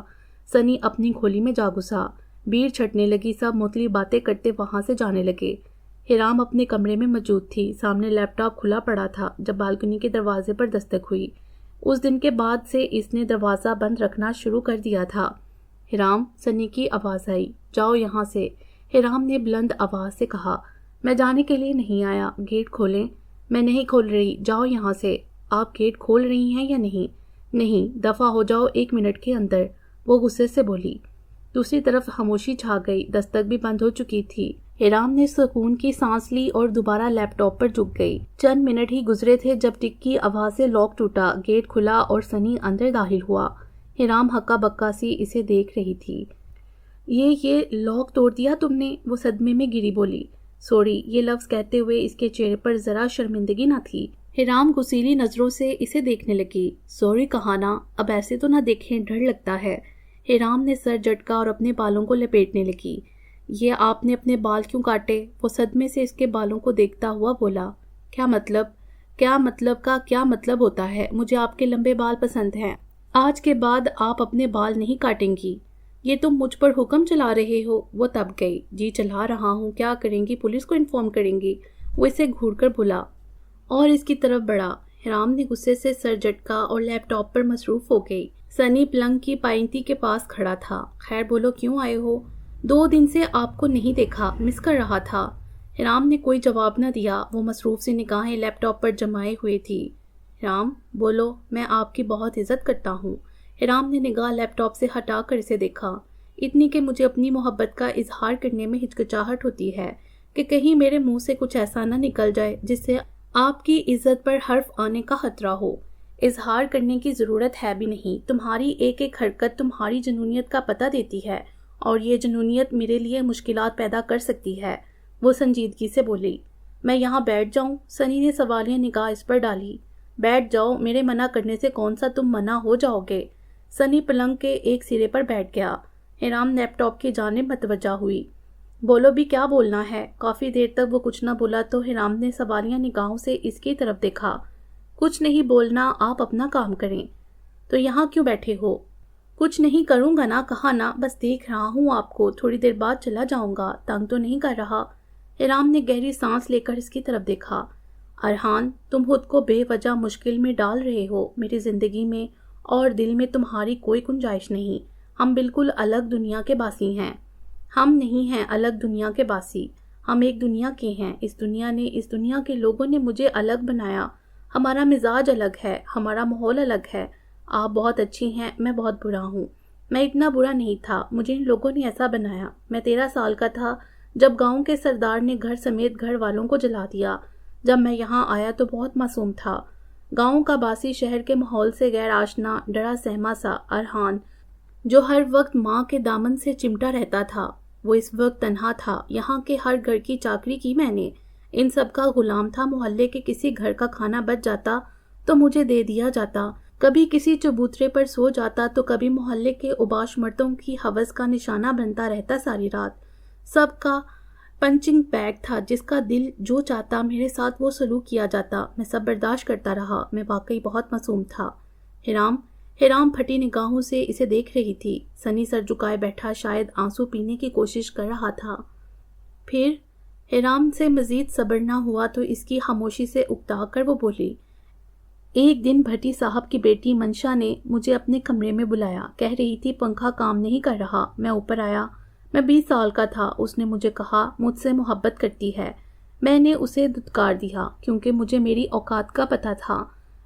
سنی اپنی کھولی میں جا گھسا، بھیڑ چھٹنے لگی، سب متلی باتیں کرتے وہاں سے جانے لگے۔ حرام اپنے کمرے میں موجود تھی، سامنے لیپ ٹاپ کھلا پڑا تھا جب بالکنی کے دروازے پر دستک ہوئی۔ اس دن کے بعد سے اس نے دروازہ بند رکھنا شروع کر دیا تھا۔ حرام! سنی کی آواز آئی۔ جاؤ یہاں سے! حرام نے بلند آواز سے کہا۔ میں جانے کے لیے نہیں آیا، گیٹ کھولیں۔ میں نہیں کھول رہی، جاؤ یہاں سے۔ آپ گیٹ کھول رہی ہیں یا نہیں؟ نہیں، دفع ہو جاؤ 1 منٹ کے اندر، وہ غصے سے بولی۔ دوسری طرف خاموشی چھا گئی، دستک بھی بند ہو چکی تھی۔ حرام نے سکون کی سانس لی اور دوبارہ لیپ ٹاپ پر جھک گئی۔ چند منٹ ہی گزرے تھے جب ٹک کی آواز سے لاک ٹوٹا، گیٹ کھلا اور سنی اندر داخل ہوا۔ حرام ہکا بکا سی اسے دیکھ رہی تھی۔ یہ لاک توڑ دیا تم نے؟ وہ صدمے میں گری بولی۔ سوری، یہ لفظ کہتے ہوئے اس کے چہرے پر ذرا شرمندگی نہ تھی۔ حرام غصیلی نظروں سے اسے دیکھنے لگی۔ سوری کہانا، اب ایسے تو نہ دیکھیں، ڈر لگتا ہے۔ حرام نے سر جھٹکا اور اپنے بالوں کو لپیٹنے لگی۔ یہ آپ نے اپنے بال کیوں کاٹے؟ وہ صدمے سے اس کے بالوں کو دیکھتا ہوا بولا۔ کیا مطلب؟ کیا مطلب کا کیا مطلب ہوتا ہے؟ مجھے آپ کے لمبے بال پسند ہیں۔ آج کے بعد آپ اپنے بال نہیں کاٹیں گی۔ یہ تم مجھ پر حکم چلا رہے ہو؟ وہ تب گئی۔ جی چلا رہا ہوں، کیا کریں گی؟ پولیس کو انفارم کریں گی؟ وہ اسے گھور کر بولا اور اس کی طرف بڑھا۔ حرام نے غصے سے سر جھٹکا اور لیپ ٹاپ پر مصروف ہو گئی۔ سنی پلنگ کی پائنتی کے پاس کھڑا تھا۔ خیر بولو، کیوں آئے ہو؟ 2 دن سے آپ کو نہیں دیکھا، مس کر رہا تھا۔ حرام نے کوئی جواب نہ دیا، وہ مصروف سی نگاہیں لیپ ٹاپ پر جمائے ہوئے تھی۔ حرام بولو، میں آپ کی بہت عزت کرتا ہوں۔ حرام نے نگاہ لیپ ٹاپ سے ہٹا کر اسے دیکھا۔ اتنی کہ مجھے اپنی محبت کا اظہار کرنے میں ہچکچاہٹ ہوتی ہے کہ کہیں میرے منہ سے کچھ ایسا نہ نکل جائے جس سے آپ کی عزت پر حرف آنے کا خطرہ ہو۔ اظہار کرنے کی ضرورت ہے بھی نہیں، تمہاری ایک ایک حرکت تمہاری جنونیت کا پتہ دیتی ہے، اور یہ جنونیت میرے لیے مشکلات پیدا کر سکتی ہے۔ وہ سنجیدگی سے بولی۔ میں یہاں بیٹھ جاؤں؟ سنی نے سوالیہ نگاہ اس پر ڈالی۔ بیٹھ جاؤ، میرے منع کرنے سے کون سا تم منع ہو جاؤ گے؟ سنی پلنگ کے ایک سرے پر بیٹھ گیا۔ حرام لیپ ٹاپ کی جانب متوجہ ہوئی۔ بولو بھی، کیا بولنا ہے؟ کافی دیر تک وہ کچھ نہ بولا تو حرام نے سوالیہ نگاہوں سے اس کی طرف دیکھا۔ کچھ نہیں بولنا، آپ اپنا کام کریں۔ تو یہاں کیوں بیٹھے ہو؟ کچھ نہیں کروں گا نا، کہا نا، بس دیکھ رہا ہوں آپ کو، تھوڑی دیر بعد چلا جاؤں گا، تنگ تو نہیں کر رہا؟ حرام نے گہری سانس لے کر اس کی طرف دیکھا۔ ارحان، تم خود کو بے وجہ مشکل میں ڈال رہے ہو، میری زندگی میں اور دل میں تمہاری کوئی گنجائش نہیں، ہم بالکل الگ دنیا کے باسی ہیں۔ ہم نہیں ہیں الگ دنیا کے باسی، ہم ایک دنیا کے ہیں، اس دنیا کے لوگوں نے مجھے الگ بنایا، ہمارا مزاج الگ ہے، ہمارا ماحول الگ ہے، آپ بہت اچھی ہیں، میں بہت برا ہوں، میں اتنا برا نہیں تھا، مجھے ان لوگوں نے ایسا بنایا، میں 13 سال کا تھا جب گاؤں کے سردار نے گھر سمیت گھر والوں کو جلا دیا، جب میں یہاں آیا تو بہت معصوم تھا، گاؤں کا باسی شہر کے ماحول سے غیر آشنا، ڈرا سہما سا ارحان جو ہر وقت ماں کے دامن سے چمٹا رہتا تھا، وہ اس وقت تنہا تھا، یہاں کے ہر گھر کی چاکری کی میں نے، ان سب کا غلام تھا، محلے کے کسی گھر کا کھانا بچ جاتا تو مجھے دے دیا جاتا، کبھی کسی چبوترے پر سو جاتا تو کبھی محلے کے اوباش مردوں کی حوث کا نشانہ بنتا رہتا ساری رات، سب کا پنچنگ بیگ تھا، جس کا دل جو چاہتا میرے ساتھ وہ سلوک کیا جاتا، میں سب برداشت کرتا رہا، میں واقعی بہت معصوم تھا۔ حرام پھٹی نگاہوں سے اسے دیکھ رہی تھی، سنی سر جھکائے بیٹھا شاید آنسو پینے کی کوشش کر رہا تھا۔ پھر حرام سے مزید صبر نہ ہوا تو اس کی خاموشی سے اکتا کر وہ بولی، ایک دن بھٹی صاحب کی بیٹی منشا نے مجھے اپنے کمرے میں بلایا، کہہ رہی تھی پنکھا کام نہیں کر رہا، میں اوپر آیا، میں 20 سال کا تھا، اس نے مجھے کہا مجھ سے محبت کرتی ہے، میں نے اسے دھتکار دیا کیونکہ مجھے میری اوقات کا پتہ تھا،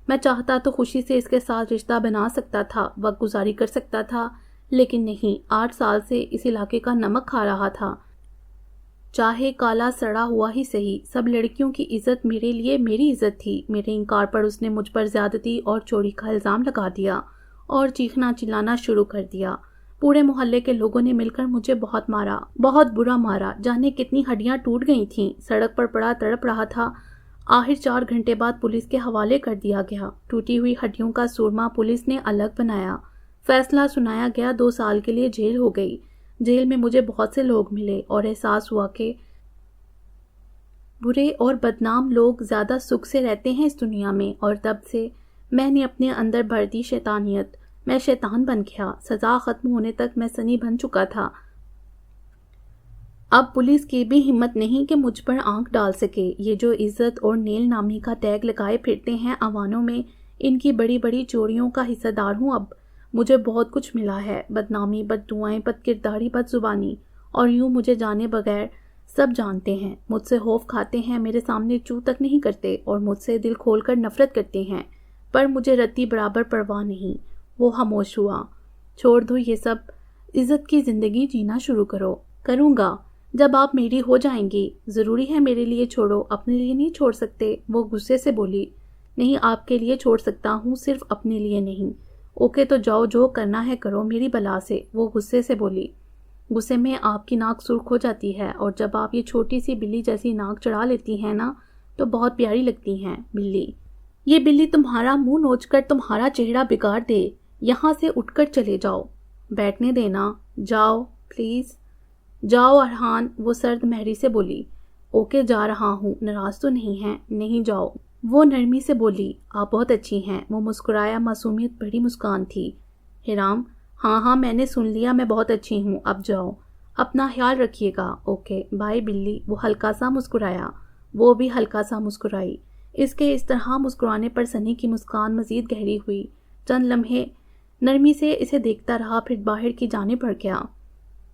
میں چاہتا تو خوشی سے اس کے ساتھ رشتہ بنا سکتا تھا، وقت گزاری کر سکتا تھا، لیکن نہیں، 8 سال سے اس علاقے کا نمک کھا رہا تھا، چاہے کالا سڑا ہوا ہی صحیح، سب لڑکیوں کی عزت میرے لیے میری عزت تھی، میرے انکار پر اس نے مجھ پر زیادتی اور چوری کا الزام لگا دیا اور چیخنا چلانا شروع کر دیا، پورے محلے کے لوگوں نے مل کر مجھے بہت مارا، بہت برا مارا، جانے کتنی ہڈیاں ٹوٹ گئی تھیں، سڑک پر پڑا تڑپ رہا تھا، آخر 4 گھنٹے بعد پولیس کے حوالے کر دیا گیا، ٹوٹی ہوئی ہڈیوں کا سرما پولیس نے الگ بنایا، فیصلہ سنایا گیا، 2 سال کے لیے جیل ہو گئی، جیل میں مجھے بہت سے لوگ ملے اور احساس ہوا کہ برے اور بدنام لوگ زیادہ سکھ سے رہتے ہیں اس دنیا میں، اور تب سے میں نے اپنے اندر بھر دی شیطانیت، میں شیطان بن گیا، سزا ختم ہونے تک میں سنی بن چکا تھا، اب پولیس کی بھی ہمت نہیں کہ مجھ پر آنکھ ڈال سکے، یہ جو عزت اور نیل نامی کا ٹیگ لگائے پھرتے ہیں عوانوں میں، ان کی بڑی بڑی چوریوں کا حصہ دار ہوں، اب مجھے بہت کچھ ملا ہے، بدنامی، بد دعائیں، بد کرداری، بد زبانی، اور یوں مجھے جانے بغیر سب جانتے ہیں، مجھ سے خوف کھاتے ہیں، میرے سامنے چو تک نہیں کرتے اور مجھ سے دل کھول کر نفرت کرتے ہیں، پر مجھے رتی برابر پرواہ نہیں۔ وہ خاموش ہوا۔ چھوڑ دو یہ سب، عزت کی زندگی جینا شروع کرو۔ کروں گا جب آپ میری ہو جائیں گی، ضروری ہے میرے لیے چھوڑو، اپنے لیے نہیں چھوڑ سکتے؟ وہ غصے سے بولی۔ نہیں، آپ کے لیے چھوڑ سکتا ہوں، صرف اپنے لیے نہیں۔ اوکے تو جاؤ، جو کرنا ہے کرو میری بلا سے، وہ غصے سے بولی۔ غصے میں آپ کی ناک سرخ ہو جاتی ہے، اور جب آپ یہ چھوٹی سی بلی جیسی ناک چڑھا لیتی ہیں نا تو بہت پیاری لگتی ہیں بلی۔ یہ بلی تمہارا منہ نوچ کر تمہارا چہرہ بگاڑ دے، یہاں سے اٹھ کر چلے جاؤ۔ بیٹھنے دینا، جاؤ پلیز، جاؤ ارحان، وہ سرد مہری سے بولی۔ اوکے جا رہا ہوں، ناراض تو نہیں ہیں؟ نہیں، جاؤ، وہ نرمی سے بولی۔ آپ بہت اچھی ہیں، وہ مسکرایا، معصومیت بڑی مسکان تھی۔ حرام، ہاں میں نے سن لیا، میں بہت اچھی ہوں، اب جاؤ، اپنا خیال رکھیے گا، اوکے بائے بلی۔ وہ ہلکا سا مسکرایا، وہ بھی ہلکا سا مسکرائی۔ اس کے اس طرح مسکرانے پر سنی کی مسکان مزید گہری ہوئی، چند لمحے نرمی سے اسے دیکھتا رہا، پھر باہر کی جانب بڑھ گیا۔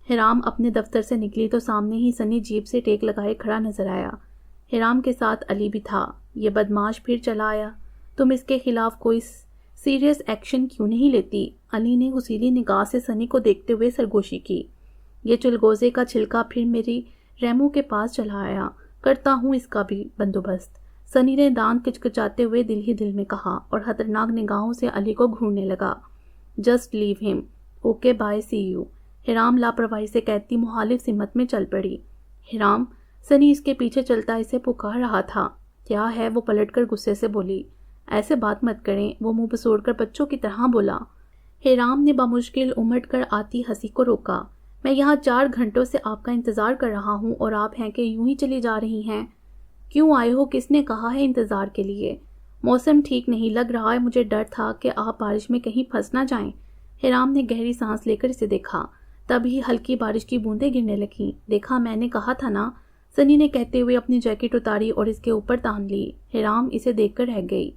حرام اپنے دفتر سے نکلی تو سامنے ہی سنی جیپ سے ٹیک لگائے کھڑا نظر آیا۔ حرام کے ساتھ علی بھی تھا۔ یہ بدماش پھر چلا آیا، تم اس کے خلاف کوئی سیریس ایکشن کیوں نہیں لیتی؟ علی نے غصیلی نگاہ سے سنی کو دیکھتے ہوئے سرگوشی کی۔ یہ چلگوزے کا چھلکا پھر میری ریمو کے پاس چلا آیا، کرتا ہوں اس کا بھی بندوبست۔ سنی نے دانت کچکچاتے ہوئے دل ہی دل میں کہا اور خطرناک نگاہوں سے علی کو گھورنے لگا۔ جسٹ لیو ہم، اوکے بائے سی یو، حرام لاپرواہی سے کہتی مخالف سمت میں چل پڑی۔ حرام، سنی اس کے پیچھے چلتا اسے پکار رہا تھا۔ کیا ہے؟ وہ پلٹ کر غصے سے بولی۔ ایسے بات مت کریں، وہ منہ پسوڑ کر بچوں کی طرح بولا۔ حرام نے بمشکل امٹ کر آتی ہنسی کو روکا۔ میں یہاں 4 گھنٹوں سے آپ کا انتظار کر رہا ہوں اور آپ ہیں کہ یوں ہی چلی جا رہی ہیں؟ کیوں آئے ہو؟ کس نے کہا ہے انتظار کے لیے؟ موسم ٹھیک نہیں لگ رہا ہے، مجھے ڈر تھا کہ آپ بارش میں کہیں پھنس نہ جائیں۔ حرام نے گہری سانس لے کر اسے دیکھا، تبھی ہلکی بارش کی بوندیں گرنے لگیں۔ دیکھا، میں نے کہا تھا نا، سنی نے کہتے ہوئے اپنی جیکٹ اتاری اور اس کے اوپر تان لی۔ حرام اسے دیکھ کر رہ گئی۔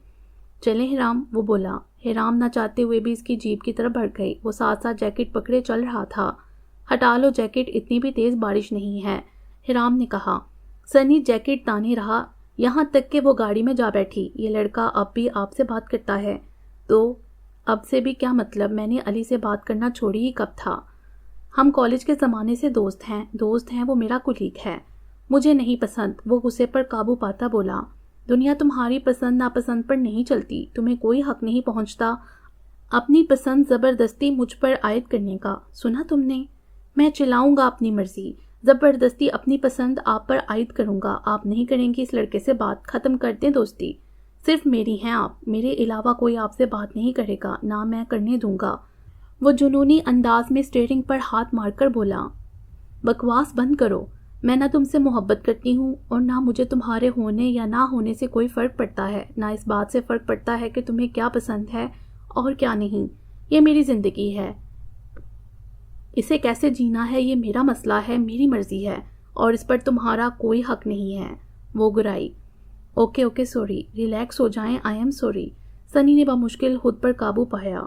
چلیں حرام، وہ بولا۔ حرام نہ چاہتے ہوئے بھی اس کی جیپ کی طرف بڑھ گئی۔ وہ ساتھ ساتھ جیکٹ پکڑے چل رہا تھا۔ ہٹا لو جیکٹ، اتنی بھی تیز بارش نہیں ہے، حرام نے کہا۔ سنی جیکٹ تانے رہا یہاں تک کہ وہ گاڑی میں جا بیٹھی۔ یہ لڑکا اب بھی آپ سے بات کرتا ہے؟ تو اب سے بھی کیا مطلب؟ میں نے علی سے بات کرنا چھوڑی ہی کب تھا؟ ہم کالج کے زمانے سے دوست ہیں، وہ میرا کولیگ ہے۔ مجھے نہیں پسند، وہ غصے پر قابو پاتا بولا۔ دنیا تمہاری پسند ناپسند پر نہیں چلتی، تمہیں کوئی حق نہیں پہنچتا اپنی پسند زبردستی مجھ پر عائد کرنے کا۔ سنا تم نے؟ میں چلاؤں گا اپنی مرضی، زبردستی اپنی پسند آپ پر عائد کروں گا۔ آپ نہیں کریں گی اس لڑکے سے بات، ختم کر دیں دوستی۔ صرف میری ہیں آپ، میرے علاوہ کوئی آپ سے بات نہیں کرے گا، نہ میں کرنے دوں گا۔ وہ جنونی انداز میں اسٹیئرنگ پر ہاتھ مار کر بولا۔ بکواس بند کرو، میں نہ تم سے محبت کرتی ہوں اور نہ مجھے تمہارے ہونے یا نہ ہونے سے کوئی فرق پڑتا ہے، نہ اس بات سے فرق پڑتا ہے کہ تمہیں کیا پسند ہے اور کیا نہیں۔ یہ میری زندگی ہے، اسے کیسے جینا ہے یہ میرا مسئلہ ہے، میری مرضی ہے اور اس پر تمہارا کوئی حق نہیں ہے۔ وہ گرائی۔ اوکے سوری، ریلیکس ہو جائیں، آئی ایم سوری۔ سنی نے بمشکل خود پر قابو پایا۔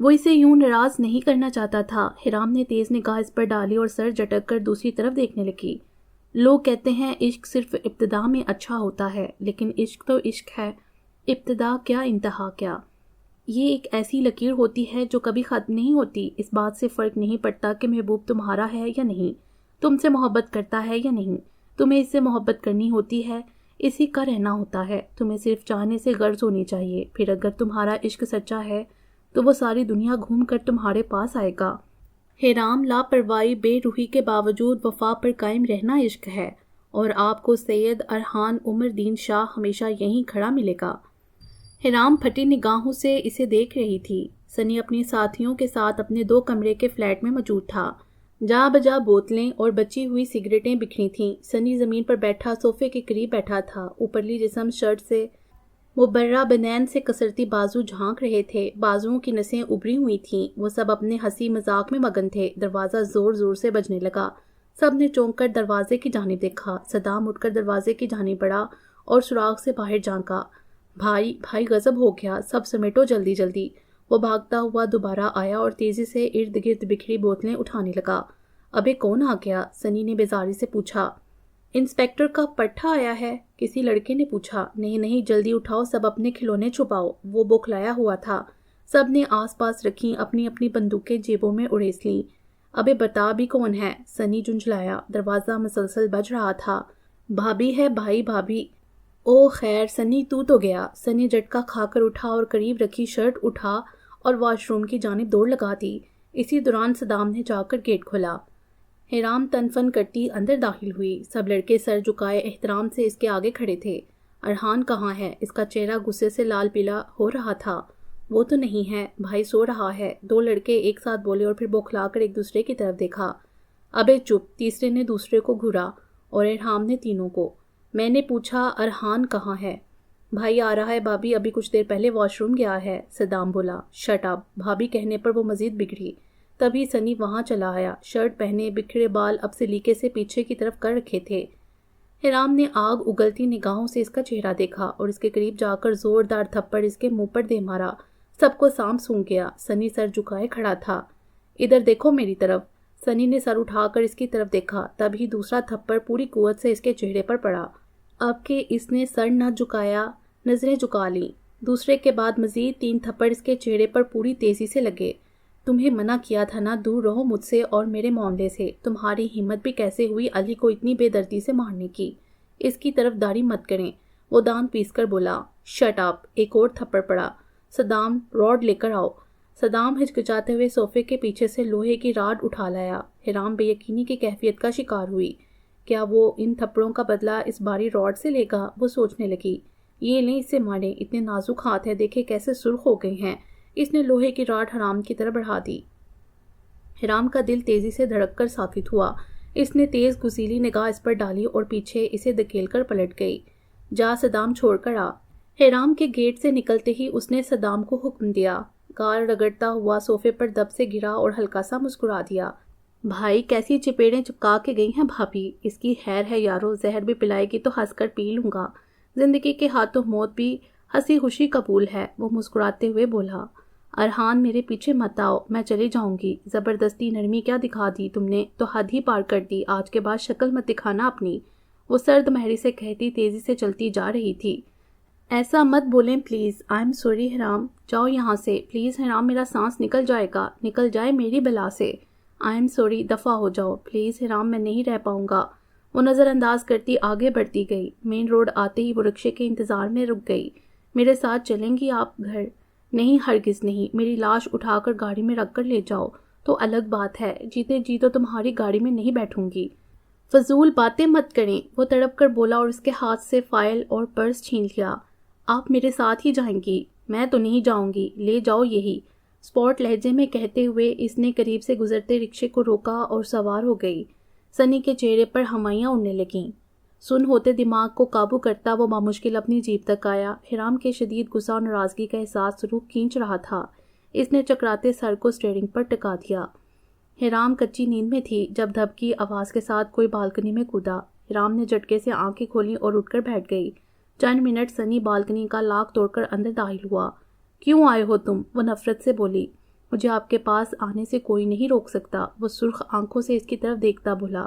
وہ اسے یوں ناراض نہیں کرنا چاہتا تھا۔ حرام نے تیز نگاہ اس پر ڈالی اور سر جھٹک کر دوسری طرف دیکھنے لگی۔ لوگ کہتے ہیں عشق صرف ابتدا میں اچھا ہوتا ہے، لیکن عشق تو عشق ہے، ابتدا کیا انتہا کیا۔ یہ ایک ایسی لکیر ہوتی ہے جو کبھی ختم نہیں ہوتی۔ اس بات سے فرق نہیں پڑتا کہ محبوب تمہارا ہے یا نہیں، تم سے محبت کرتا ہے یا نہیں، تمہیں اس سے محبت کرنی ہوتی ہے، اسی کا رہنا ہوتا ہے، تمہیں صرف چاہنے سے غرض ہونی چاہیے، پھر اگر تمہارا عشق سچا ہے تو وہ ساری دنیا گھوم کر تمہارے پاس آئے گا۔ حرام، لاپرواہی، بے روحی کے باوجود وفا پر قائم رہنا عشق ہے، اور آپ کو سید ارحان عمر دین شاہ ہمیشہ یہیں کھڑا ملے گا۔ حرام پھٹی نگاہوں سے اسے دیکھ رہی تھی۔ سنی اپنے ساتھیوں کے ساتھ اپنے 2 کمرے کے فلیٹ میں موجود تھا۔ جا بجا بوتلیں اور بچی ہوئی سگریٹیں بکھری تھیں۔ سنی زمین پر بیٹھا صوفے کے قریب بیٹھا تھا۔ اوپرلی جسم شرٹ سے مبرہ بنین سے کسرتی بازو جھانک رہے تھے، بازوؤں کی نسیں ابری ہوئی تھیں۔ وہ سب اپنے ہنسی مذاق میں مگن تھے۔ دروازہ زور زور سے بجنے لگا۔ سب نے چونک کر دروازے کی جانب دیکھا۔ صدام اٹھ کر دروازے کی جانب بڑھا اور سوراخ سے باہر جھانکا۔ بھائی غضب ہو گیا، سب سمیٹو جلدی جلدی۔ وہ بھاگتا ہوا دوبارہ آیا اور تیزی سے ارد گرد بکھری بوتلیں اٹھانے لگا۔ ابے کون آ گیا؟ سنی نے بیزاری سے پوچھا۔ انسپیکٹر کا پٹھا آیا ہے، کسی لڑکے نے پوچھا۔ نہیں، جلدی اٹھاؤ، سب اپنے کھلونے چھپاؤ۔ وہ بوکھلایا ہوا تھا۔ سب نے آس پاس رکھی اپنی اپنی بندوقیں جیبوں میں اڑیس لیں۔ ابے بتا بھی کون ہے؟ سنی جھنجھلایا۔ دروازہ مسلسل بج رہا تھا۔ بھابی ہے بھائی۔ او خیر سنی، تو گیا۔ سنی جھٹکا کھا کر اٹھا اور قریب رکھی شرٹ اٹھا اور واش روم کی جانب دوڑ لگا دی۔ اسی دوران صدام نے جا کر گیٹ کھولا۔ حرام تن فن کرتی اندر داخل ہوئی۔ سب لڑکے سر جھکائے احترام سے اس کے آگے کھڑے تھے۔ ارحان کہاں ہے؟ اس کا چہرہ غصے سے لال پیلا ہو رہا تھا۔ وہ تو نہیں ہے، بھائی سو رہا ہے، 2 لڑکے ایک ساتھ بولے اور پھر بوکھلا کر ایک دوسرے کی طرف دیکھا۔ ابے چپ، تیسرے نے دوسرے کو گھورا اور ارحام نے تینوں کو۔ میں نے پوچھا ارحان کہاں ہے؟ بھائی آ رہا ہے بھابی، ابھی کچھ دیر پہلے واش روم گیا ہے، صدام بولا۔ شٹ اپ، بھابی کہنے پر وہ مزید بگڑی۔ تبھی سنی وہاں چلا آیا، شرٹ پہنے، بکھرے بال اب سلیقے سے پیچھے کی طرف کر رکھے تھے۔ حرام نے آگ اگلتی نگاہوں سے اس کا چہرہ دیکھا اور اس کے قریب جا کر زوردار تھپڑ اس کے منہ پر دے مارا۔ سب کو سانپ سونگ گیا۔ سنی سر جھکائے کھڑا تھا۔ ادھر دیکھو میری طرف۔ سنی نے سر اٹھا کر اس کی طرف دیکھا، تبھی دوسرا تھپڑ پوری قوت سے اس کے چہرے پر پڑا۔ اب کہ اس نے سر نہ جھکایا، نظریں جھکا لیں۔ دوسرے کے بعد مزید 3 تھپڑ اس کے چہرے پر پوری تیزی سے لگے۔ تمہیں منع کیا تھا نا، دور رہو مجھ سے اور میرے معاملے سے۔ تمہاری ہمت بھی کیسے ہوئی علی کو اتنی بے دردی سے مارنے کی؟ اس کی طرف داڑھی مت کریں، وہ دانت پیس کر بولا، شٹ اپ! ایک اور تھپڑ پڑا۔ صدام، راڈ لے کر آؤ۔ صدام ہچکچاتے ہوئے صوفے کے پیچھے سے لوہے کی راڈ اٹھا لایا۔ حرام بے یقینی کی کیفیت کا شکار ہوئی۔ کیا وہ ان تھپڑوں کا بدلہ اس باری راڈ سے لے گا؟ وہ سوچنے لگی۔ یہ لیں، اسے ماریں، اتنے نازک ہاتھ ہیں، دیکھے کیسے سرخ ہو گئے ہیں۔ اس نے لوہے کی راڈ حرام کی طرف بڑھا دی۔ حرام کا دل تیزی سے دھڑک کر ثابت ہوا۔ اس نے تیز گسیلی نگاہ اس پر ڈالی اور پیچھے اسے دھکیل کر پلٹ گئی۔ جا، صدام چھوڑ کر آ۔ حرام کے گیٹ سے نکلتے ہی اس نے صدام کو حکم دیا۔ گال رگڑتا ہوا صوفے پر دب سے گرا اور ہلکا سا مسکرا دیا۔ بھائی، کیسی چپیڑیں چپکا کے گئی ہیں بھابھی، اس کی خیر ہے یارو، زہر بھی پلائے گی تو ہنس کر پی لوں گا۔ زندگی کے ہاتھوں موت بھی ہنسی خوشی قبول ہے، وہ مسکراتے ہوئے بولا۔ ارحان، میرے پیچھے مت آؤ، میں چلی جاؤں گی۔ زبردستی نرمی کیا دکھا دی تم نے، تو حد ہی پار کر دی، آج کے بعد شکل مت دکھانا اپنی۔ وہ سرد مہری سے کہتی تیزی سے چلتی جا رہی تھی۔ ایسا مت بولیں پلیز، آئی ایم سوری حرام، جاؤ یہاں سے پلیز حرام، میرا سانس نکل جائے گا، نکل جائے میری بلا سے۔ آئی ایم سوری، دفع ہو جاؤ پلیز حرام، میں نہیں رہ پاؤں گا۔ وہ نظر انداز کرتی آگے بڑھتی گئی۔ مین روڈ آتے ہی وہ رکشے کے انتظار میں رک گئی۔ میرے ساتھ چلیں گی آپ گھر؟ نہیں، ہرگز نہیں، میری لاش اٹھا کر گاڑی میں رکھ کر لے جاؤ تو الگ بات ہے، جیتے جی تو تمہاری گاڑی میں نہیں بیٹھوں گی۔ فضول باتیں مت کریں، وہ تڑپ کر بولا اور اس کے ہاتھ سے فائل اور پرس چھین لیا۔ آپ میرے ساتھ ہی جائیں گی؟ میں تو نہیں جاؤں گی، لے جاؤ یہی، اسپاٹ لہجے میں کہتے ہوئے اس نے قریب سے گزرتے رکشے کو روکا اور سوار ہو گئی۔ سنی کے چہرے پر ہمائیاں اڑنے لگیں۔ سن ہوتے دماغ کو قابو کرتا وہ بامشکل اپنی جیپ تک آیا۔ حرام کے شدید غصہ اور ناراضگی کا احساس روح کھینچ رہا تھا۔ اس نے چکراتے سر کو اسٹیئرنگ پر ٹکا دیا۔ حرام کچی نیند میں تھی جب دھب کی آواز کے ساتھ کوئی بالکنی میں کودا۔ حرام نے جھٹکے سے آنکھیں کھولی اور اٹھ کر بیٹھ گئی۔ چند منٹ سنی بالکنی کا لاک توڑ کر اندر داخل ہوا۔ کیوں آئے ہو تم؟ وہ نفرت سے بولی۔ مجھے آپ کے پاس آنے سے کوئی نہیں روک سکتا، وہ سرخ آنکھوں سے اس کی طرف دیکھتا بولا۔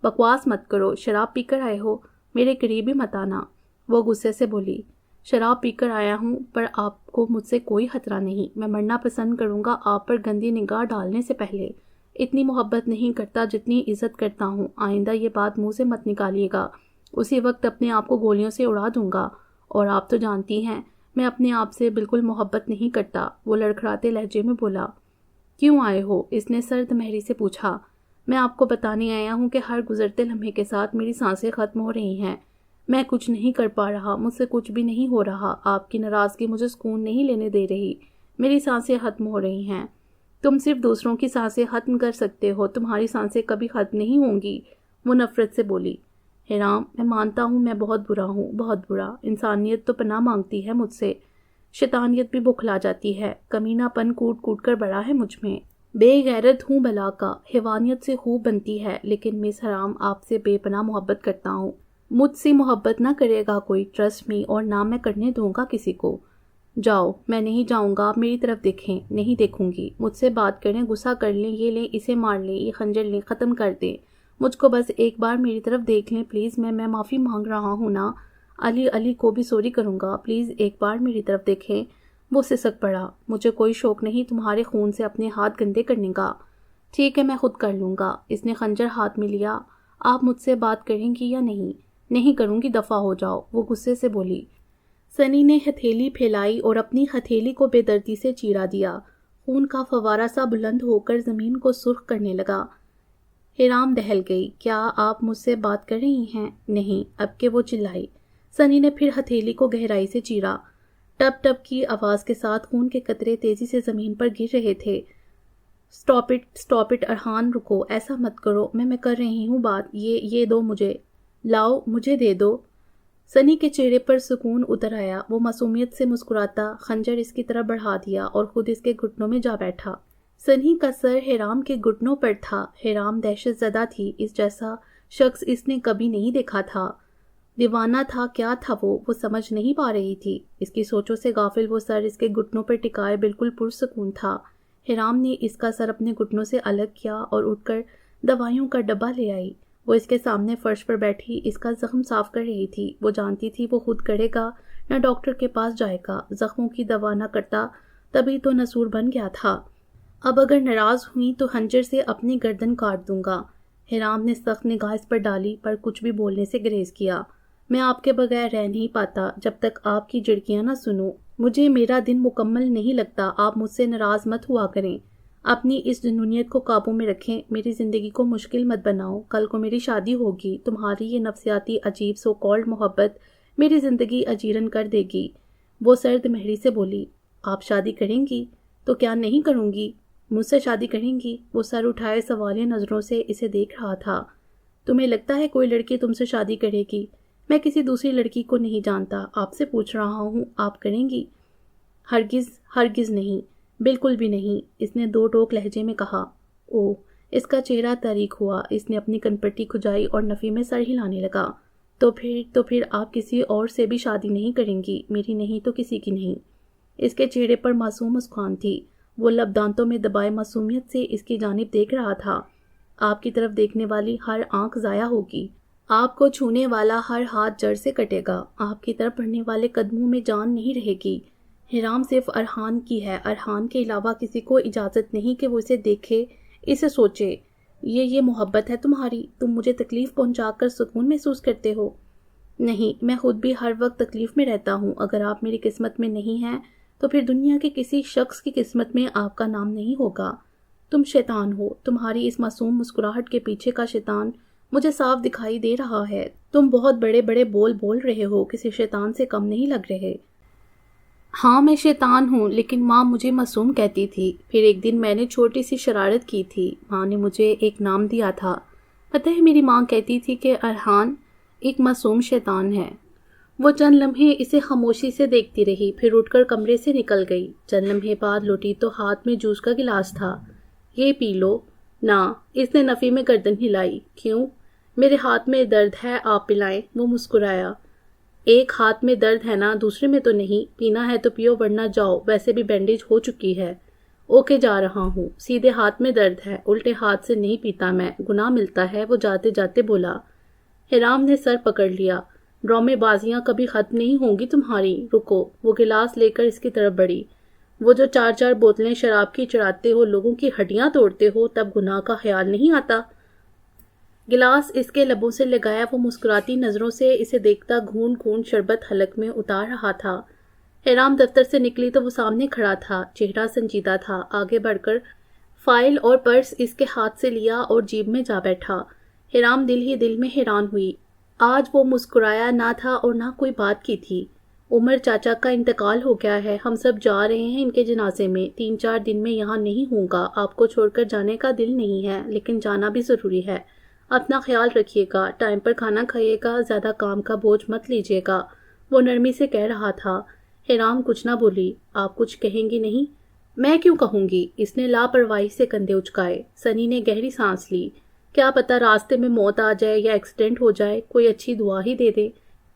بکواس مت کرو، شراب پی کر آئے ہو، میرے قریب ہی مت آنا، وہ غصے سے بولی۔ شراب پی کر آیا ہوں پر آپ کو مجھ سے کوئی خطرہ نہیں، میں مرنا پسند کروں گا آپ پر گندی نگاہ ڈالنے سے پہلے۔ اتنی محبت نہیں کرتا جتنی عزت کرتا ہوں، آئندہ یہ بات منہ سے مت نکالیے گا، اسی وقت اپنے آپ کو گولیوں سے اڑا دوں گا، اور آپ تو جانتی ہیں میں اپنے آپ سے بالکل محبت نہیں کرتا، وہ لڑکھڑاتے لہجے میں بولا۔ کیوں آئے ہو؟ اس نے سرد مہری سے پوچھا۔ میں آپ کو بتانے آیا ہوں کہ ہر گزرتے لمحے کے ساتھ میری سانسیں ختم ہو رہی ہیں، میں کچھ نہیں کر پا رہا، مجھ سے کچھ بھی نہیں ہو رہا، آپ کی ناراضگی مجھے سکون نہیں لینے دے رہی، میری سانسیں ختم ہو رہی ہیں۔ تم صرف دوسروں کی سانسیں ختم کر سکتے ہو، تمہاری سانسیں کبھی ختم نہیں ہوں گی، وہ نفرت سے بولی۔ حرام، میں مانتا ہوں میں بہت برا ہوں، بہت برا، انسانیت تو پناہ مانگتی ہے مجھ سے، شیطانیت بھی بخلا جاتی ہے، کمینہ پن کوٹ کوٹ کر بڑا ہے مجھ میں، بے غیرت ہوں بلا کا، حیوانیت سے خوب بنتی ہے، لیکن مس حرام آپ سے بے پناہ محبت کرتا ہوں، مجھ سے محبت نہ کرے گا کوئی، ٹرسٹ می، اور نہ میں کرنے دوں گا کسی کو۔ جاؤ۔ میں نہیں جاؤں گا، آپ میری طرف دیکھیں۔ نہیں دیکھوں گی، مجھ سے بات کریں، غصہ کر لیں، یہ لیں، اسے مار لیں، یہ خنجر لیں، ختم کر دیں، مجھ کو بس ایک بار میری طرف دیکھ لیں پلیز، میں معافی مانگ رہا ہوں نا، علی کو بھی سوری کروں گا، پلیز ایک بار میری طرف دیکھیں۔ وہ سسک پڑا۔ مجھے کوئی شوق نہیں تمہارے خون سے اپنے ہاتھ گندے کرنے کا۔ ٹھیک ہے، میں خود کر لوں گا۔ اس نے خنجر ہاتھ میں لیا۔ آپ مجھ سے بات کریں گی یا نہیں؟ نہیں کروں گی، دفع ہو جاؤ، وہ غصے سے بولی۔ سنی نے ہتھیلی پھیلائی اور اپنی ہتھیلی کو بے دردی سے چیرا دیا۔ خون کا فوارہ سا بلند ہو کر زمین کو سرخ کرنے لگا۔ حرام دہل گئی۔ کیا آپ مجھ سے بات کر رہی ہیں؟ نہیں، اب کہ وہ چلائی۔ سنی نے پھر ہتھیلی کو گہرائی سے چیرا۔ ٹپ ٹپ کی آواز کے ساتھ خون کے قطرے تیزی سے زمین پر گر رہے تھے۔ سٹاپ اٹ ارحان، رکو، ایسا مت کرو، میں کر رہی ہوں بات، یہ دو مجھے، لاؤ، مجھے دے دو۔ سنی کے چہرے پر سکون اتر آیا۔ وہ معصومیت سے مسکراتا خنجر اس کی طرف بڑھا دیا اور خود اس کے گھٹنوں میں جا بیٹھا۔ سنی کا سر حرام کے گھٹنوں پر تھا۔ حرام دہشت زدہ تھی، اس جیسا شخص اس نے کبھی نہیں دیکھا تھا۔ دیوانہ تھا، کیا تھا وہ سمجھ نہیں پا رہی تھی۔ اس کی سوچوں سے غافل وہ سر اس کے گھٹنوں پر ٹکائے بالکل پرسکون تھا۔ حرام نے اس کا سر اپنے گھٹنوں سے الگ کیا اور اٹھ کر دوائیوں کا ڈبہ لے آئی۔ وہ اس کے سامنے فرش پر بیٹھی اس کا زخم صاف کر رہی تھی۔ وہ جانتی تھی وہ خود کرے گا نہ ڈاکٹر کے پاس جائے گا، زخموں کی دوا نہ کرتا تبھی تو نسور بن گیا تھا۔ اب اگر ناراض ہوئی تو خنجر سے اپنی گردن کاٹ دوں گا۔ حرام نے سخت نگاہ اس پر ڈالی پر کچھ بھی بولنے سے گریز کیا۔ میں آپ کے بغیر رہ نہیں پاتا جب تک آپ کی جھڑکیاں نہ سنوں۔ مجھے میرا دن مکمل نہیں لگتا۔ آپ مجھ سے ناراض مت ہوا کریں۔ اپنی اس جنونیت کو قابو میں رکھیں، میری زندگی کو مشکل مت بناؤ۔ کل کو میری شادی ہوگی، تمہاری یہ نفسیاتی عجیب سو کالڈ محبت میری زندگی اجیرن کر دے گی۔ وہ سرد مہری سے بولی، آپ شادی کریں گی؟ تو کیا نہیں کروں گی؟ مجھ سے شادی کریں گی؟ وہ سر اٹھائے سوالیہ نظروں سے اسے دیکھ رہا تھا۔ تمہیں لگتا ہے کوئی لڑکی تم سے شادی کرے گی؟ میں کسی دوسری لڑکی کو نہیں جانتا، آپ سے پوچھ رہا ہوں، آپ کریں گی؟ ہرگز، ہرگز نہیں، بالکل بھی نہیں، اس نے دو ٹوک لہجے میں کہا۔ او، اس کا چہرہ تاریک ہوا۔ اس نے اپنی کنپٹی کھجائی اور نفی میں سر ہلانے لگا۔ تو پھر آپ کسی اور سے بھی شادی نہیں کریں گی؟ میری نہیں تو کسی کی نہیں۔ اس کے چہرے پر معصوم مسکان تھی۔ وہ لب دانتوں میں دبائے معصومیت سے اس کی جانب دیکھ رہا تھا۔ آپ کی طرف دیکھنے والی ہر آنکھ ضائع ہوگی، آپ کو چھونے والا ہر ہاتھ جڑ سے کٹے گا، آپ کی طرف بڑھنے والے قدموں میں جان نہیں رہے گی۔ حرام صرف ارحان کی ہے، ارحان کے علاوہ کسی کو اجازت نہیں کہ وہ اسے دیکھے، اسے سوچے۔ یہ محبت ہے تمہاری؟ تم مجھے تکلیف پہنچا کر سکون محسوس کرتے ہو؟ نہیں، میں خود بھی ہر وقت تکلیف میں رہتا ہوں۔ اگر آپ میری قسمت میں نہیں ہیں تو پھر دنیا کے کسی شخص کی قسمت میں آپ کا نام نہیں ہوگا۔ تم شیطان ہو، تمہاری اس معصوم مسکراہٹ کے پیچھے کا شیطان مجھے صاف دکھائی دے رہا ہے۔ تم بہت بڑے بڑے بول رہے ہو، کسی شیطان سے کم نہیں لگ رہے۔ ہاں میں شیطان ہوں، لیکن ماں مجھے معصوم کہتی تھی۔ پھر ایک دن میں نے چھوٹی سی شرارت کی تھی، ماں نے مجھے ایک نام دیا تھا۔ پتہ ہے میری ماں کہتی تھی کہ ارحان ایک معصوم شیطان ہے۔ وہ چند لمحے اسے خاموشی سے دیکھتی رہی، پھر اٹھ کر کمرے سے نکل گئی۔ چند لمحے بعد لوٹی تو ہاتھ میں جوس کا گلاس تھا۔ یہ پی لو۔ نہ، اس نے نفی میں گردن ہلائی۔ کیوں؟ میرے ہاتھ میں درد ہے، آپ پلائیں۔ وہ مسکرایا۔ ایک ہاتھ میں درد ہے نا، دوسرے میں تو نہیں۔ پینا ہے تو پیو ورنہ جاؤ، ویسے بھی بینڈیج ہو چکی ہے۔ اوکے جا رہا ہوں۔ سیدھے ہاتھ میں درد ہے، الٹے ہاتھ سے نہیں پیتا میں، گناہ ملتا ہے، وہ جاتے جاتے بولا۔ حرام نے سر پکڑ لیا۔ ڈرامے بازیاں کبھی ختم نہیں ہوں گی تمہاری، رکو۔ وہ گلاس لے کر اس کی طرف بڑھی۔ وہ جو 4 بوتلیں شراب کی چڑھاتے ہو، لوگوں کی ہڈیاں توڑتے ہو، تب گناہ کا خیال نہیں آتا؟ گلاس اس کے لبوں سے لگایا، وہ مسکراتی نظروں سے اسے دیکھتا گھونٹ گھونٹ شربت حلق میں اتار رہا تھا۔ حرام دفتر سے نکلی تو وہ سامنے کھڑا تھا، چہرہ سنجیدہ تھا۔ آگے بڑھ کر فائل اور پرس اس کے ہاتھ سے لیا اور جیب میں جا بیٹھا۔ حرام دل ہی دل میں حیران ہوئی۔ آج وہ مسکرایا نہ تھا اور نہ کوئی بات کی تھی۔ عمر چاچا کا انتقال ہو گیا ہے، ہم سب جا رہے ہیں ان کے جنازے میں۔ 3-4 دن میں یہاں نہیں ہوں گا۔ آپ کو چھوڑ کر جانے کا دل نہیں ہے، لیکن جانا بھی ضروری ہے۔ اپنا خیال رکھیے گا، ٹائم پر کھانا کھائیے گا، زیادہ کام کا بوجھ مت لیجیے گا، وہ نرمی سے کہہ رہا تھا۔ حرام کچھ نہ بولی۔ آپ کچھ کہیں گی نہیں؟ میں کیوں کہوں گی؟ اس نے لاپرواہی سے کندھے اچکائے۔ سنی نے گہری سانس لی۔ کیا پتا راستے میں موت آ جائے یا ایکسیڈنٹ ہو جائے، کوئی اچھی دعا ہی دے دے،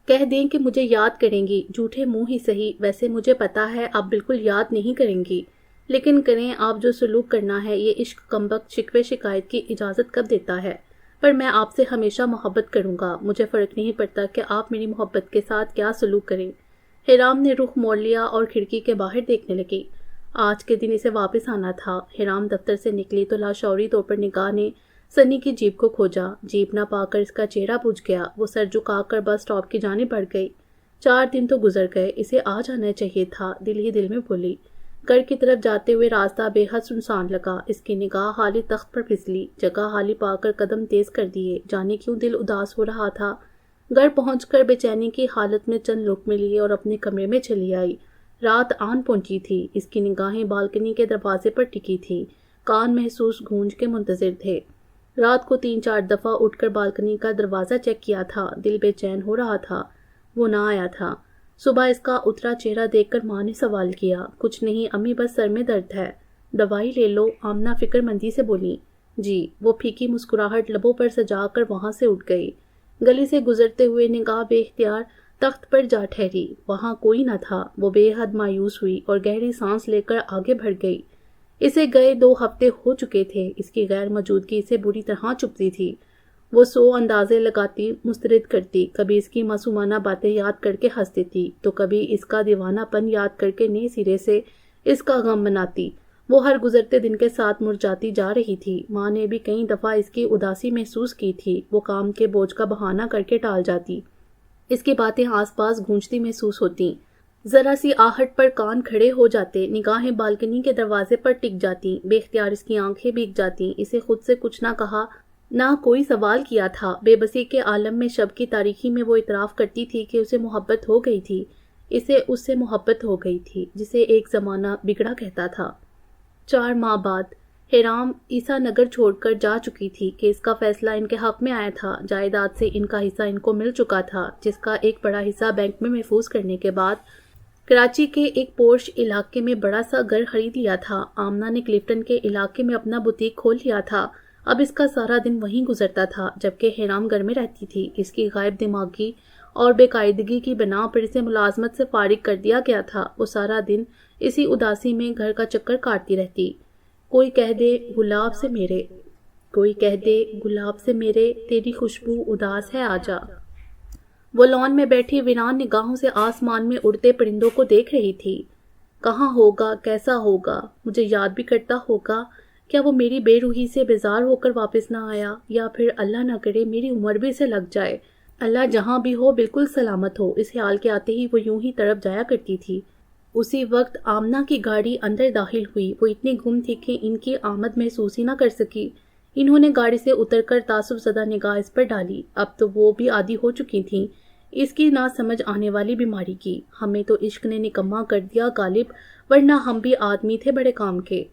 کہہ دیں کہ مجھے یاد کریں گی، جھوٹے منہ ہی صحیح۔ ویسے مجھے پتا ہے آپ بالکل یاد نہیں کریں گی، لیکن کریں آپ جو سلوک کرنا ہے۔ یہ عشق کمبخت شکوے شکایت کی اجازت کب دیتا ہے؟ پر میں آپ سے ہمیشہ محبت کروں گا، مجھے فرق نہیں پڑتا کہ آپ میری محبت کے ساتھ کیا سلوک کریں۔ حرام نے رخ موڑ لیا اور کھڑکی کے باہر دیکھنے لگی۔ آج کے دن اسے واپس آنا تھا۔ حرام دفتر سے نکلی تو لاشعوری طور پر نگاہ نے سنی کی جیپ کو کھوجا۔ جیپ نہ پا کر اس کا چہرہ بجھ گیا۔ وہ سر جھکا کر بس اسٹاپ کی جانب بڑھ گئی۔ 4 دن تو گزر گئے، اسے آ جانا چاہیے تھا، دل ہی دل میں بولی۔ گھر کی طرف جاتے ہوئے راستہ بے حد سنسان لگا۔ اس کی نگاہ خالی تخت پر پھسلی، جگہ خالی پا کر قدم تیز کر دیے۔ جانے کیوں دل اداس ہو رہا تھا۔ گھر پہنچ کر بے چینی کی حالت میں چند لقمے لیے اور اپنے کمرے میں چلی آئی۔ رات آن پہنچی تھی۔ اس کی نگاہیں بالکنی کے دروازے پر ٹکی تھی، کان محسوس گونج کے منتظر تھے۔ رات کو 3-4 دفعہ اٹھ کر بالکنی کا دروازہ چیک کیا تھا، دل بے چین ہو رہا تھا، وہ نہ آیا تھا۔ صبح اس کا اترا چہرہ دیکھ کر ماں نے سوال کیا۔ کچھ نہیں امی، بس سر میں درد ہے۔ دوائی لے لو، آمنہ فکر مندی سے بولی۔ جی۔ وہ پھیکی مسکراہٹ لبوں پر سجا کر وہاں سے اٹھ گئی۔ گلی سے گزرتے ہوئے نگاہ بے اختیار تخت پر جا ٹھہری، وہاں کوئی نہ تھا۔ وہ بے حد مایوس ہوئی اور گہری سانس لے کر آگے بڑھ گئی۔ اسے گئے 2 ہفتے ہو چکے تھے، اس کی غیر موجودگی اسے بری طرح چبھتی تھی۔ وہ 100 اندازے لگاتی، مسترد کرتی، کبھی اس کی معصومانہ باتیں یاد کر کے ہنس دیتی، تو کبھی اس کا دیوانہ پن یاد کر کے نئے سرے سے اس کا غم مناتی۔ وہ ہر گزرتے دن کے ساتھ مرجھاتی جا رہی تھی۔ ماں نے بھی کئی دفعہ اس کی اداسی محسوس کی تھی، وہ کام کے بوجھ کا بہانہ کر کے ٹال جاتی۔ اس کی باتیں آس پاس گونجتی محسوس ہوتی، ذرا سی آہٹ پر کان کھڑے ہو جاتے، نگاہیں بالکنی کے دروازے پر ٹک جاتی، بے اختیار اس کی آنکھیں بھیگ جاتی۔ اسے خود سے کچھ نہ کہا، نہ کوئی سوال کیا تھا۔ بے بسی کے عالم میں شب کی تاریکی میں وہ اعتراف کرتی تھی کہ اسے محبت ہو گئی تھی، اسے اس سے محبت ہو گئی تھی جسے ایک زمانہ بگڑا کہتا تھا۔ 4 ماہ بعد حیرام عیسیٰ نگر چھوڑ کر جا چکی تھی کہ اس کا فیصلہ ان کے حق میں آیا تھا۔ جائیداد سے ان کا حصہ ان کو مل چکا تھا، جس کا ایک بڑا حصہ بینک میں محفوظ کرنے کے بعد کراچی کے ایک پورش علاقے میں بڑا سا گھر خرید لیا تھا۔ آمنہ نے کلفٹن کے علاقے میں اپنا بوتیک کھول لیا تھا۔ اب اس کا سارا دن وہیں گزرتا تھا، جبکہ حیرام گھر میں رہتی تھی۔ اس کی غائب دماغی اور بے قاعدگی کی بنا پر اسے ملازمت سے فارغ کر دیا گیا تھا۔ وہ سارا دن اسی اداسی میں گھر کا چکر کاٹتی رہتی۔ کوئی کہہ دے گلاب سے میرے، کوئی کہہ دے گلاب سے میرے، تیری خوشبو اداس ہے آجا۔ وہ لان میں بیٹھی ویران نگاہوں سے آسمان میں اڑتے پرندوں کو دیکھ رہی تھی۔ کہاں ہوگا، کیسا ہوگا، مجھے یاد بھی کرتا ہوگا، کیا وہ میری بے روحی سے بیزار ہو کر واپس نہ آیا، یا پھر اللہ نہ کرے میری عمر بھی اسے لگ جائے، اللہ جہاں بھی ہو بالکل سلامت ہو۔ اس خیال کے آتے ہی وہ یوں ہی تڑپ جایا کرتی تھی۔ اسی وقت آمنہ کی گاڑی اندر داخل ہوئی۔ وہ اتنی گم تھی کہ ان کی آمد محسوس ہی نہ کر سکی۔ انہوں نے گاڑی سے اتر کر تعصب زدہ نگاہ اس پر ڈالی۔ اب تو وہ بھی عادی ہو چکی تھیں اس کی نہ سمجھ آنے والی بیماری کی۔ ہمیں تو عشق نے نکما کر دیا غالب، ورنہ ہم بھی آدمی تھے بڑے کام کے۔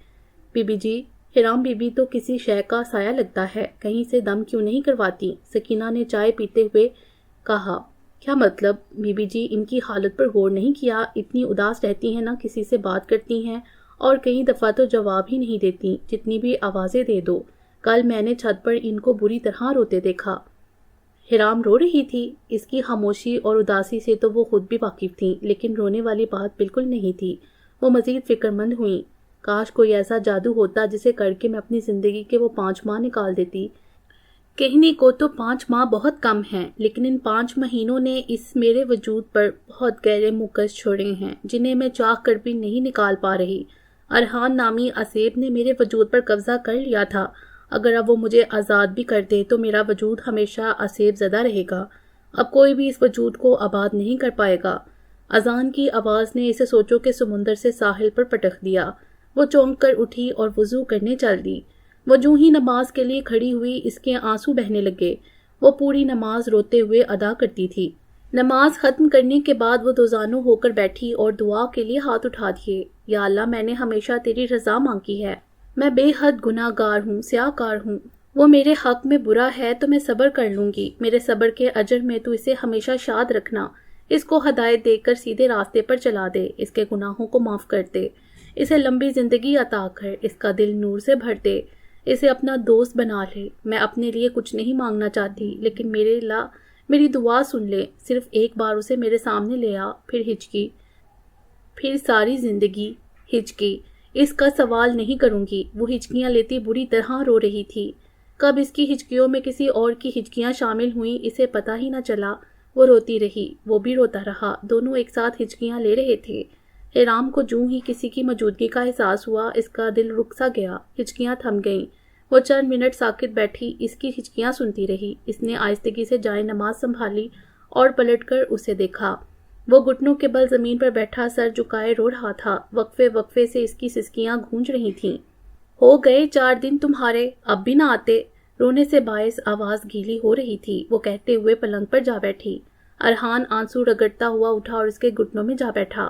بی بی جی، حیرام بی بی تو کسی شے کا سایہ لگتا ہے، کہیں سے دم کیوں نہیں کرواتی؟ سکینہ نے چائے پیتے ہوئے کہا۔ کیا مطلب؟ بی بی جی، ان کی حالت پر غور نہیں کیا؟ اتنی اداس رہتی ہیں، نہ کسی سے بات کرتی ہیں، اور کئی دفعہ تو جواب ہی نہیں دیتی، جتنی بھی آوازیں دے دو۔ کل میں نے چھت پر ان کو بری طرح روتے دیکھا۔ حیرام رو رہی تھی۔ اس کی خاموشی اور اداسی سے تو وہ خود بھی واقف تھیں، لیکن رونے والی بات بالکل نہیں تھی۔ وہ مزید فکر مند ہوئیں۔ کاش کوئی ایسا جادو ہوتا جسے کر کے میں اپنی زندگی کے وہ 5 ماہ نکال دیتی۔ کہنے کو تو 5 ماہ بہت کم ہیں، لیکن ان 5 مہینوں نے اس میرے وجود پر بہت گہرے مکس چھوڑے ہیں، جنہیں میں چاہ کر بھی نہیں نکال پا رہی۔ ارحان نامی اسیب نے میرے وجود پر قبضہ کر لیا تھا۔ اگر اب وہ مجھے آزاد بھی کر دے تو میرا وجود ہمیشہ اسیب زدہ رہے گا۔ اب کوئی بھی اس وجود کو آباد نہیں کر پائے گا۔ اذان کی آواز نے اسے سوچوں کے سمندر سے ساحل پر پٹخ دیا۔ وہ چونک کر اٹھی اور وضو کرنے چل دی۔ وہ جو ہی نماز کے لیے کھڑی ہوئی، اس کے آنسو بہنے لگے۔ وہ پوری نماز روتے ہوئے ادا کرتی تھی۔ نماز ختم کرنے کے بعد وہ دوزانوں ہو کر بیٹھی اور دعا کے لیے ہاتھ اٹھا دیے۔ یا اللہ، میں نے ہمیشہ تیری رضا مانگی ہے، میں بے حد گناہ گار ہوں، سیاہ کار ہوں۔ وہ میرے حق میں برا ہے تو میں صبر کر لوں گی، میرے صبر کے اجر میں تو اسے ہمیشہ شاد رکھنا۔ اس کو ہدایت دے کر سیدھے راستے پر چلا دے، اس کے گناہوں کو معاف کر دے، اسے لمبی زندگی عطا کر، اس کا دل نور سے بھر دے، اسے اپنا دوست بنا لے۔ میں اپنے لیے کچھ نہیں مانگنا چاہتی، لیکن میری دعا سن لے۔ صرف ایک بار اسے میرے سامنے لے آ۔ پھر ہچکی، پھر ساری زندگی ہچکی۔ اس کا سوال نہیں کروں گی۔ وہ ہچکیاں لیتی بری طرح رو رہی تھی۔ کب اس کی ہچکیوں میں کسی اور کی ہچکیاں شامل ہوئیں اسے پتہ ہی نہ چلا۔ وہ روتی رہی، وہ بھی روتا رہا، دونوں ایک ساتھ ہچکیاں لے رہے تھے۔ حیرام کو جوں ہی کسی کی موجودگی کا احساس ہوا، اس کا دل رک سا گیا، ہچکیاں تھم گئیں۔ وہ چند منٹ ساکت بیٹھی اس کی ہچکیاں سنتی رہی۔ اس نے آہستگی سے جائے نماز سنبھالی اور پلٹ کر اسے دیکھا۔ وہ گھٹنوں کے بل زمین پر بیٹھا سر جھکائے رو رہا تھا۔ وقفے وقفے سے اس کی سسکیاں گونج رہی تھیں۔ ہو گئے 4 دن تمہارے، اب بھی نہ آتے؟ رونے سے باعث آواز گیلی ہو رہی تھی۔ وہ کہتے ہوئے پلنگ پر جا بیٹھی۔ ارحان آنسو رگڑتا ہوا اٹھا اور اس کے گھٹنوں میں جا بیٹھا۔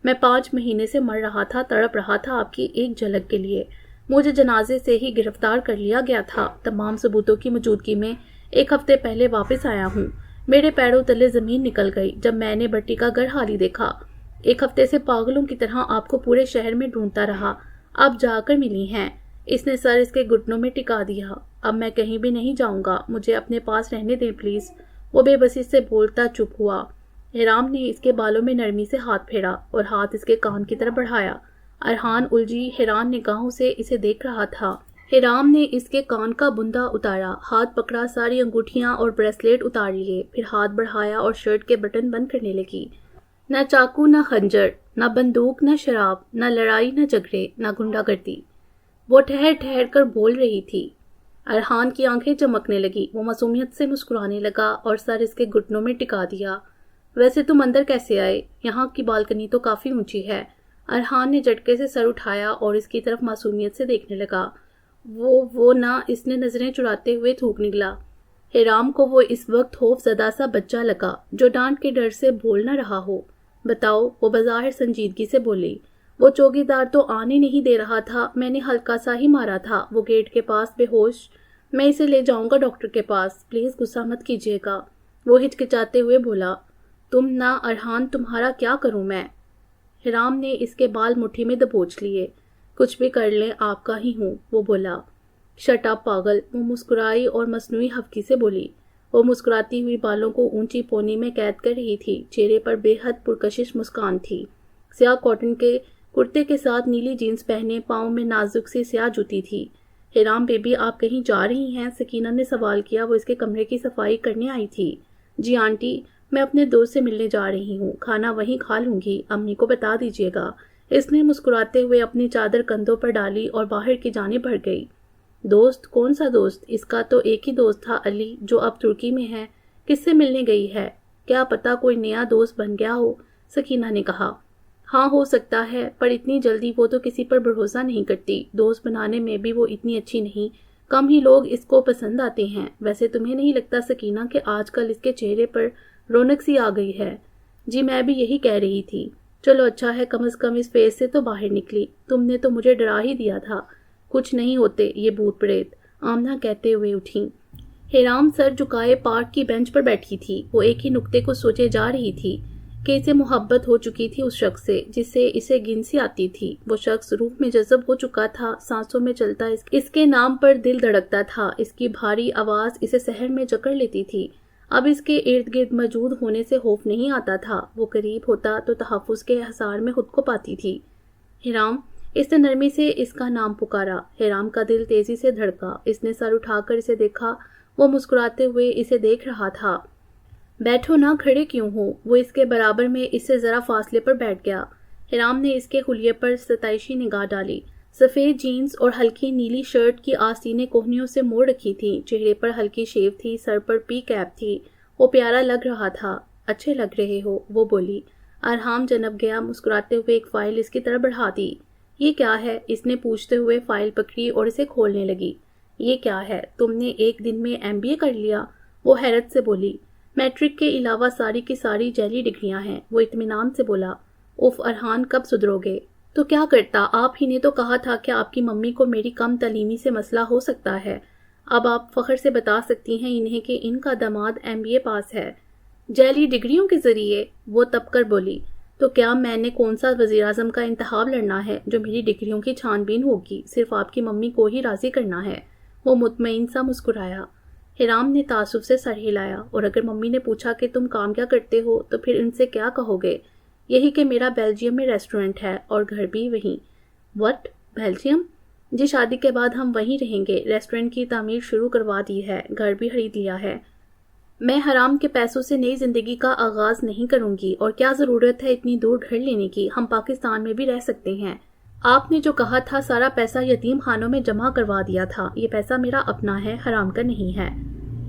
میں 5 مہینے سے مر رہا تھا، تڑپ رہا تھا آپ کی ایک جھلک کے لیے۔ مجھے جنازے سے ہی گرفتار کر لیا گیا تھا۔ تمام ثبوتوں کی موجودگی میں 1 ہفتے پہلے واپس آیا ہوں۔ میرے پیروں تلے زمین نکل گئی جب میں نے بٹی کا گھر حالی دیکھا۔ 1 ہفتے سے پاگلوں کی طرح آپ کو پورے شہر میں ڈھونڈتا رہا، اب جا کر ملی ہیں۔ اس نے سر اس کے گھٹنوں میں ٹکا دیا۔ اب میں کہیں بھی نہیں جاؤں گا، مجھے اپنے پاس رہنے دیں پلیز۔ وہ بے بسی سے بولتا چپ ہوا۔ حیرام نے اس کے بالوں میں نرمی سے ہاتھ پھیرا اور ہاتھ اس کے کان کی طرف بڑھایا۔ ارحان الجھی حیران نگاہوں سے اسے دیکھ رہا تھا۔ حیرام نے اس کے کان کا بندہ اتارا، ہاتھ پکڑا، ساری انگوٹھیاں اور بریسلیٹ اتار لیے، پھر ہاتھ بڑھایا اور شرٹ کے بٹن بند کرنے لگی۔ نہ چاقو، نہ خنجر، نہ بندوق، نہ شراب، نہ لڑائی، نہ جھگڑے، نہ گنڈا گردی۔ وہ ٹھہر ٹھہر کر بول رہی تھی۔ ارحان کی آنکھیں چمکنے لگی، وہ معصومیت سے مسکرانے لگا اور سر اس کے گھٹنوں میں ٹکا دیا۔ ویسے تم اندر کیسے آئے؟ یہاں کی بالکنی تو کافی اونچی ہے۔ ارحان نے جھٹکے سے سر اٹھایا اور اس کی طرف معصومیت سے دیکھنے لگا۔ وہ نہ، اس نے نظریں چراتے ہوئے تھوک نکلا۔ حرام کو وہ اس وقت خوف زدہ سا بچہ لگا جو ڈانٹ کے ڈر سے بول نہ رہا ہو۔ بتاؤ، وہ بظاہر سنجیدگی سے بولی۔ وہ چوکیدار تو آنے نہیں دے رہا تھا، میں نے ہلکا سا ہی مارا تھا، وہ گیٹ کے پاس بے ہوش۔ میں اسے لے جاؤں گا ڈاکٹر کے پاس، پلیز غصہ مت کیجیے گا، وہ ہچکچاتے ہوئے بولا۔ تم نہ ارحان، تمہارا کیا کروں میں؟ حرام نے اس کے بال مٹھی میں دبوچ لیے۔ کچھ بھی کر لیں، آپ کا ہی ہوں، وہ بولا۔ شٹ اپ پاگل، وہ مسکرائی اور مصنوعی حفکی سے بولی۔ وہ مسکراتی ہوئی بالوں کو اونچی پونی میں قید کر رہی تھی، چہرے پر بے حد پرکشش مسکان تھی۔ سیاہ کاٹن کے کرتے کے ساتھ نیلی جینز پہنے، پاؤں میں نازک سی سیاہ جوتی تھی۔ حرام بیبی، آپ کہیں جا رہی ہیں؟ سکینہ نے سوال کیا۔ وہ اس کے کمرے کی صفائی کرنے آئی تھی۔ جی آنٹی، میں اپنے دوست سے ملنے جا رہی ہوں، کھانا وہیں کھا لوں گی، امی کو بتا دیجیے گا۔ اس نے مسکراتے ہوئے اپنی چادر کندھوں پر ڈالی اور باہر کی جانب بڑھ گئی۔ دوست؟ کون سا دوست؟ اس کا تو ایک ہی دوست تھا، علی، جو اب ترکی میں ہے۔ کس سے ملنے گئی ہے؟ کیا پتا کوئی نیا دوست بن گیا ہو، سکینہ نے کہا۔ ہاں ہو سکتا ہے، پر اتنی جلدی وہ تو کسی پر بھروسہ نہیں کرتی، دوست بنانے میں بھی وہ اتنی اچھی نہیں، کم ہی لوگ اس کو پسند آتے ہیں۔ ویسے تمہیں نہیں لگتا سکینہ کہ آج کل اس کے چہرے پر رونق سی آ گئی ہے؟ جی میں بھی یہی کہہ رہی تھی۔ چلو اچھا ہے، کم از کم اس فیس سے تو باہر نکلی، تم نے تو مجھے ڈرا ہی دیا تھا۔ کچھ نہیں ہوتے یہ بھوت پریت، آمنہ کہتے ہوئے اٹھی۔ حرام سر جھکائے پارک کی بینچ پر بیٹھی تھی۔ وہ ایک ہی نکتے کو سوچے جا رہی تھی کہ اسے محبت ہو چکی تھی اس شخص سے جس سے اسے گنسی آتی تھی۔ وہ شخص روح میں جذب ہو چکا تھا، سانسوں میں چلتا اس کے نام پر دل دھڑکتا تھا، اس کی بھاری آواز اسے سحر میں جکڑ لیتی تھی۔ اب اس کے ارد گرد موجود ہونے سے خوف نہیں آتا تھا، وہ قریب ہوتا تو تحفظ کے حصار میں خود کو پاتی تھی۔ حرام، اس نے نرمی سے اس کا نام پکارا۔ حرام کا دل تیزی سے دھڑکا، اس نے سر اٹھا کر اسے دیکھا، وہ مسکراتے ہوئے اسے دیکھ رہا تھا۔ بیٹھو نہ، کھڑے کیوں ہو؟ وہ اس کے برابر میں اس سے ذرا فاصلے پر بیٹھ گیا۔ حرام نے اس کے خلیے پر ستائشی نگاہ ڈالی۔ سفید جینز اور ہلکی نیلی شرٹ کی آستینیں کوہنیوں سے موڑ رکھی تھیں، چہرے پر ہلکی شیو تھی، سر پر پی کیپ تھی، وہ پیارا لگ رہا تھا۔ اچھے لگ رہے ہو، وہ بولی۔ ارحام جنب گیا، مسکراتے ہوئے ایک فائل اس کی طرف بڑھا دی۔ یہ کیا ہے؟ اس نے پوچھتے ہوئے فائل پکڑی اور اسے کھولنے لگی۔ یہ کیا ہے؟ تم نے ایک دن میں MBA کر لیا؟ وہ حیرت سے بولی۔ میٹرک کے علاوہ ساری کی ساری جعلی ڈگریاں ہیں، وہ اطمینان سے بولا۔ اف ارحان، کب سدھرو گے؟ تو کیا کرتا، آپ ہی نے تو کہا تھا کہ آپ کی ممی کو میری کم تعلیمی سے مسئلہ ہو سکتا ہے۔ اب آپ فخر سے بتا سکتی ہیں انہیں کہ ان کا داماد MBA پاس ہے۔ جعلی ڈگریوں کے ذریعے؟ وہ تپ کر بولی۔ تو کیا میں نے کون سا وزیر اعظم کا انتخاب لڑنا ہے جو میری ڈگریوں کی چھان بین ہوگی؟ صرف آپ کی ممی کو ہی راضی کرنا ہے۔ وہ مطمئن سا مسکرایا۔ حرام نے تعصب سے سر ہلایا۔ اور اگر ممی نے پوچھا کہ تم کام کیا کرتے ہو تو پھر ان سے کیا کہو گے؟ یہی کہ میرا بیلجیم میں ریسٹورنٹ ہے اور گھر بھی وہیں۔ وٹ؟ بیلجیم؟ جی شادی کے بعد ہم وہیں رہیں گے، ریسٹورنٹ کی تعمیر شروع کروا دی ہے، گھر بھی خرید لیا ہے۔ میں حرام کے پیسوں سے نئی زندگی کا آغاز نہیں کروں گی، اور کیا ضرورت ہے اتنی دور گھر لینے کی، ہم پاکستان میں بھی رہ سکتے ہیں۔ آپ نے جو کہا تھا سارا پیسہ یتیم خانوں میں جمع کروا دیا تھا، یہ پیسہ میرا اپنا ہے، حرام کا نہیں ہے۔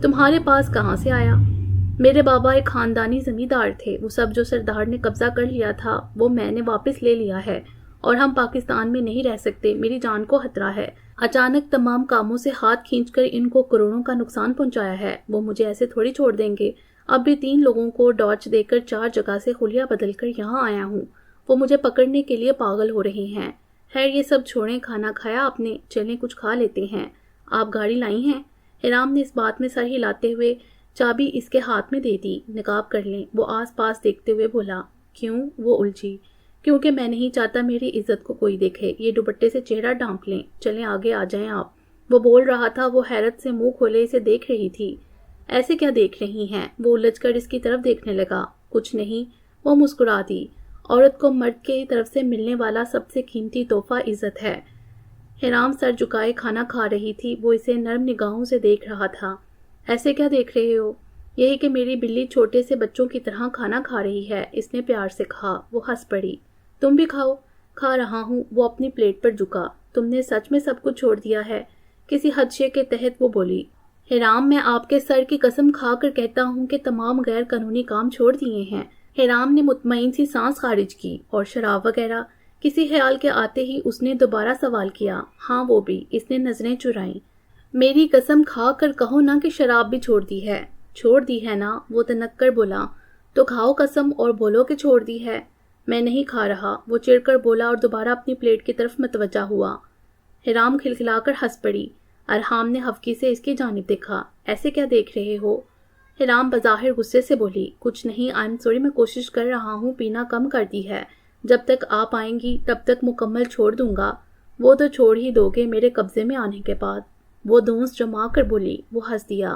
تمہارے پاس کہاں سے آیا؟ میرے بابا ایک خاندانی زمیندار تھے، وہ سب جو سردار نے قبضہ کر لیا تھا وہ میں نے واپس لے لیا ہے، اور ہم پاکستان میں نہیں رہ سکتے، میری جان کو خطرہ ہے۔ اچانک تمام کاموں سے ہاتھ کھینچ کر ان کو کروڑوں کا نقصان پہنچایا ہے، وہ مجھے ایسے تھوڑی چھوڑ دیں گے۔ اب بھی 3 لوگوں کو ڈاچ دے کر 4 جگہ سے خلیہ بدل کر یہاں آیا ہوں، وہ مجھے پکڑنے کے لیے پاگل ہو رہے ہیں۔ خیر یہ سب چھوڑیں، کھانا کھایا آپ نے؟ چلیں کچھ کھا لیتے ہیں۔ آپ گاڑی لائی ہیں؟ حرام نے اس بات میں سر ہلاتے ہوئے چابی اس کے ہاتھ میں دے دی۔ نقاب کر لیں، وہ آس پاس دیکھتے ہوئے بولا۔ کیوں؟ وہ الجھی۔ کیونکہ میں نہیں چاہتا میری عزت کو کوئی دیکھے، یہ دوپٹے سے چہرہ ڈھانپ لیں، چلیں آگے آ جائیں آپ۔ وہ بول رہا تھا، وہ حیرت سے منہ کھولے اسے دیکھ رہی تھی۔ ایسے کیا دیکھ رہی ہیں؟ وہ الجھ کر اس کی طرف دیکھنے لگا۔ کچھ نہیں، وہ مسکرا دی۔ عورت کو مرد کی طرف سے ملنے والا سب سے قیمتی تحفہ عزت ہے۔ حرام سر جھکائے کھانا کھا رہی تھی، وہ اسے نرم نگاہوں سے دیکھ رہا تھا۔ ایسے کیا دیکھ رہے ہو؟ یہی کہ میری بلی چھوٹے سے بچوں کی طرح کھانا کھا رہی ہے، اس نے پیار سے کہا۔ وہ ہنس پڑی۔ تم بھی کھاؤ۔ کھا رہا ہوں، وہ اپنی پلیٹ پر جھکا۔ تم نے سچ میں سب کچھ چھوڑ دیا ہے؟ کسی خدشے کے تحت وہ بولی، حرام میں آپ کے سر کی قسم کھا کر کہتا ہوں کہ تمام غیر قانونی کام چھوڑ دیے ہیں۔ حرام نے مطمئن سی سانس خارج کی، اور شراب وغیرہ؟ کسی خیال کے آتے ہی اس نے دوبارہ سوال کیا۔ ہاں وہ بھی۔ اس نے نظریں چرائیں۔ میری قسم کھا کر کہو نا کہ شراب بھی چھوڑ دی ہے۔ چھوڑ دی ہے نا؟ وہ تنک کر بولا۔ تو کھاؤ قسم اور بولو کہ چھوڑ دی ہے۔ میں نہیں کھا رہا، وہ چڑ کر بولا اور دوبارہ اپنی پلیٹ کی طرف متوجہ ہوا۔ حرام کھلکھلا کر ہنس پڑی۔ ارحام نے خفگی سے اس کی جانب دیکھا۔ ایسے کیا دیکھ رہے ہو؟ حرام بظاہر غصے سے بولی، کچھ نہیں، آئی ایم سوری، میں کوشش کر رہا ہوں پینا کم کر دی ہے، جب تک آپ آئیں گی تب تک مکمل چھوڑ دوں گا۔ وہ تو چھوڑ ہی دو گے میرے قبضے میں آنے کے بعد۔ وہ دونس جما کر بولی۔ وہ ہنس دیا۔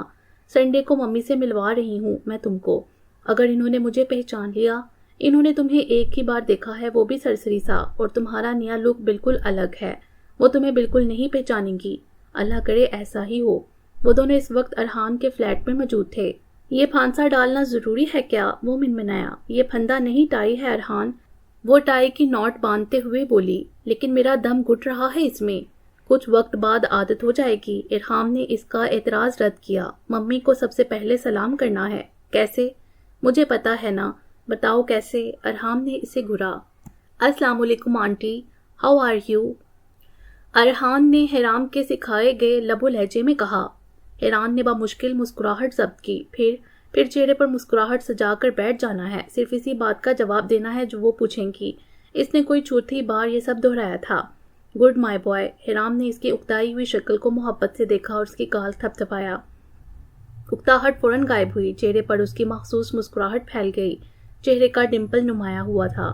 سنڈے کو ممی سے ملوا رہی ہوں میں تم کو، اگر انہوں نے مجھے پہچان لیا۔ انہوں نے تمہیں ایک ہی بار دیکھا ہے، وہ بھی سرسری سا، اور تمہارا نیا لک بالکل الگ ہے۔ وہ تمہیں بالکل نہیں پہچانیں گی۔ اللہ کرے ایسا ہی ہو۔ وہ دونوں اس وقت ارحان کے فلیٹ میں موجود تھے۔ یہ پھانسا ڈالنا ضروری ہے کیا؟ وہ منمنایا۔ یہ پھندا نہیں، ٹائی ہے ارحان۔ وہ ٹائی کی نوٹ باندھتے ہوئے بولی، لیکن میرا دم گھٹ رہا ہے اس میں۔ کچھ وقت بعد عادت ہو جائے گی۔ ارحام نے اس کا اعتراض رد کیا۔ ممی کو سب سے پہلے سلام کرنا ہے۔ کیسے؟ مجھے پتا ہے نا، بتاؤ کیسے؟ ارحام نے اسے گھورا۔ السلام علیکم aunty, how are you? Arhan نے حرام کے سکھائے گئے لب و لہجے میں کہا۔ حیران نے بامشکل مسکراہٹ ضبط کی۔ پھر چہرے پر مسکراہٹ سجا کر بیٹھ جانا ہے، صرف اسی بات کا جواب دینا ہے جو وہ پوچھیں گی۔ اس نے کوئی چوتھی بار یہ سب دہرایا تھا۔ Good my boy. حرام نے اس کی اکتائی ہوئی شکل کو محبت سے دیکھا اور اس کی گال تھپ تھپایا۔ اکتاہٹ فوراً غائب ہوئی، چہرے پر اس کی مخصوص مسکراہٹ پھیل گئی۔ چہرے کا ڈمپل نمایاں ہوا تھا۔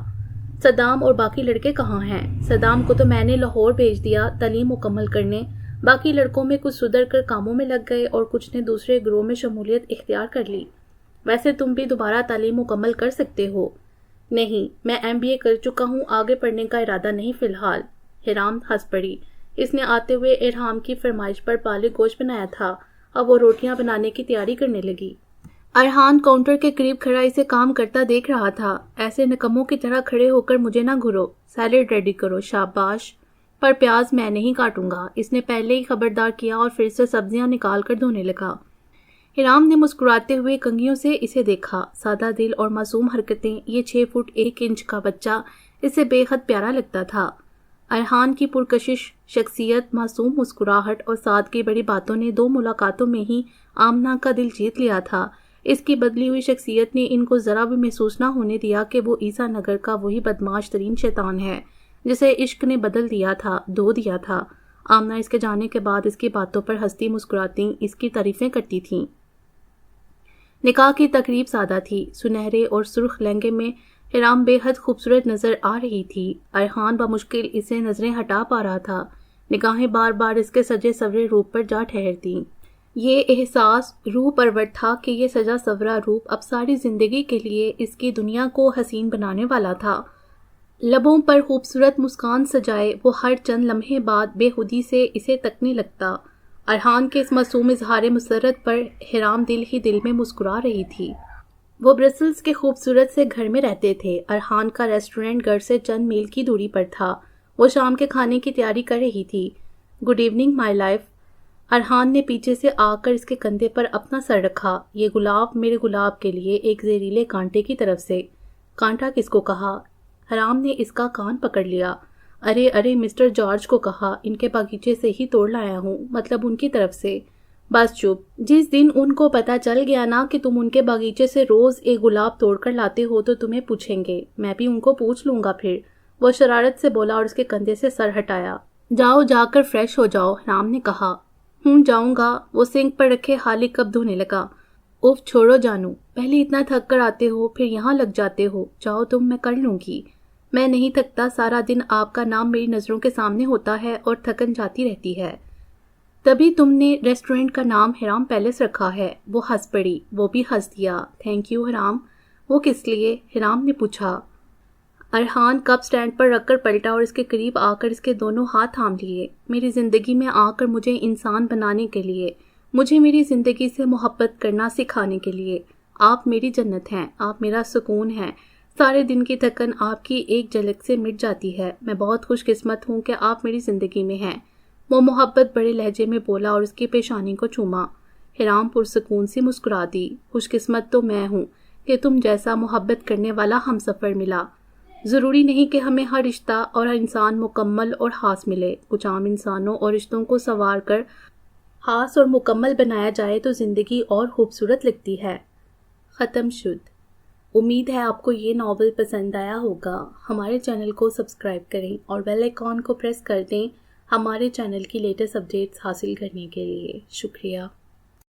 صدام اور باقی لڑکے کہاں ہیں؟ صدام کو تو میں نے لاہور بھیج دیا تعلیم مکمل کرنے۔ باقی لڑکوں میں کچھ سدھر کر کاموں میں لگ گئے اور کچھ نے دوسرے گروہ میں شمولیت اختیار کر لی۔ ویسے تم بھی دوبارہ تعلیم مکمل کر سکتے ہو۔ نہیں، میں MBA کر چکا ہوں، آگے پڑھنے کا ارادہ نہیں فی الحال۔ حرام ہنس پڑی۔ اس نے آتے ہوئے ارحام کی فرمائش پر پالک گوشت بنایا تھا، اب وہ روٹیاں بنانے کی تیاری کرنے لگی۔ ارحان کاؤنٹر کے قریب کھڑا اسے کام کرتا دیکھ رہا تھا۔ ایسے نکموں کی طرح کھڑے ہو کر مجھے نہ گھرو، سیلڈ ریڈی کرو، شاباش، پر پیاز میں نہیں کاٹوں گا۔ اس نے پہلے ہی خبردار کیا اور پھر سے سبزیاں نکال کر دھونے لگا۔ حرام نے مسکراتے ہوئے کنگھیوں سے اسے دیکھا۔ سادہ دل اور معصوم حرکتیں، یہ 6 فٹ 1 انچ کا بچہ اسے بے حد پیارا لگتا تھا۔ ارحان کی پرکشش شخصیت، معصوم مسکراہٹ اور سادگی بڑی باتوں نے 2 ملاقاتوں میں ہی آمنہ کا دل جیت لیا تھا۔ اس کی بدلی ہوئی شخصیت نے ان کو ذرا بھی محسوس نہ ہونے دیا کہ وہ عیسیٰ نگر کا وہی بدمعاش ترین شیطان ہے جسے عشق نے بدل دیا تھا، دھو دیا تھا۔ آمنہ اس کے جانے کے بعد اس کی باتوں پر ہنستی مسکراتی اس کی تعریفیں کرتی تھیں۔ نکاح کی تقریب سادہ تھی۔ سنہرے اور سرخ لہنگے میں حرام بے حد خوبصورت نظر آ رہی تھی۔ ارحان بمشکل اسے نظریں ہٹا پا رہا تھا۔ نگاہیں بار بار اس کے سجے سورے روپ پر جا ٹھہرتیں۔ یہ احساس روح پرور تھا کہ یہ سجا سورا روپ اب ساری زندگی کے لیے اس کی دنیا کو حسین بنانے والا تھا۔ لبوں پر خوبصورت مسکان سجائے وہ ہر چند لمحے بعد بے خودی سے اسے تکنے لگتا۔ ارحان کے اس معصوم اظہار مسرت پر حرام دل ہی دل میں مسکرا رہی تھی۔ وہ برسلز کے خوبصورت سے گھر میں رہتے تھے۔ ارحان کا ریسٹورنٹ گھر سے چند میل کی دوری پر تھا۔ وہ شام کے کھانے کی تیاری کر رہی تھی۔ Good evening my life. Arhan نے پیچھے سے آ کر اس کے کندھے پر اپنا سر رکھا۔ یہ گلاب میرے گلاب کے لیے ایک زہریلے کانٹے کی طرف سے۔ کانٹا کس کو کہا؟ حرام نے اس کا کان پکڑ لیا۔ ارے مسٹر جارج کو کہا، ان کے باغیچے سے ہی توڑ لایا ہوں، مطلب ان کی طرف سے۔ بس چپ، جس دن ان کو پتہ چل گیا نا کہ تم ان کے باغیچے سے روز ایک گلاب توڑ کر لاتے ہو تو تمہیں پوچھیں گے، میں بھی ان کو پوچھ لوں گا پھر۔ وہ شرارت سے بولا اور اس کے کندھے سے سر ہٹایا۔ جاؤ جا کر فریش ہو جاؤ، حرام نے کہا۔ جاؤں گا۔ وہ سنک پر رکھے خالی کپ دھونے لگا۔ اف چھوڑو جانو، پہلے اتنا تھک کر آتے ہو پھر یہاں لگ جاتے ہو، جاؤ تم، میں کر لوں گی۔ میں نہیں تھکتا، سارا دن آپ کا نام میری نظروں کے سامنے ہوتا ہے اور تھکن جاتی رہتی ہے۔ تبھی تم نے ریسٹورنٹ کا نام حرام پیلس رکھا ہے۔ وہ ہنس پڑی۔ وہ بھی ہنس دیا۔ تھینک یو حرام۔ وہ کس لیے؟ حرام نے پوچھا۔ ارحان کپ سٹینڈ پر رکھ کر پلٹا اور اس کے قریب آ کر اس کے دونوں ہاتھ تھام لیے۔ میری زندگی میں آ کر مجھے انسان بنانے کے لیے، مجھے میری زندگی سے محبت کرنا سکھانے کے لیے۔ آپ میری جنت ہیں، آپ میرا سکون ہیں۔ سارے دن کی تھکن آپ کی ایک جھلک سے مٹ جاتی ہے۔ میں بہت خوش قسمت ہوں کہ آپ میری زندگی میں ہیں۔ وہ محبت بڑے لہجے میں بولا اور اس کی پیشانی کو چوما۔ حرام پرسکون سی مسکرا دی۔ خوش قسمت تو میں ہوں کہ تم جیسا محبت کرنے والا ہم سفر ملا۔ ضروری نہیں کہ ہمیں ہر رشتہ اور ہر انسان مکمل اور خاص ملے۔ کچھ عام انسانوں اور رشتوں کو سنوار کر خاص اور مکمل بنایا جائے تو زندگی اور خوبصورت لگتی ہے۔ ختم شد۔ امید ہے آپ کو یہ ناول پسند آیا ہوگا۔ ہمارے چینل کو سبسکرائب کریں اور بیل آئیکن کو پریس کر دیں ہمارے چینل کی لیٹسٹ اپڈیٹس حاصل کرنے کے لیے۔ شکریہ۔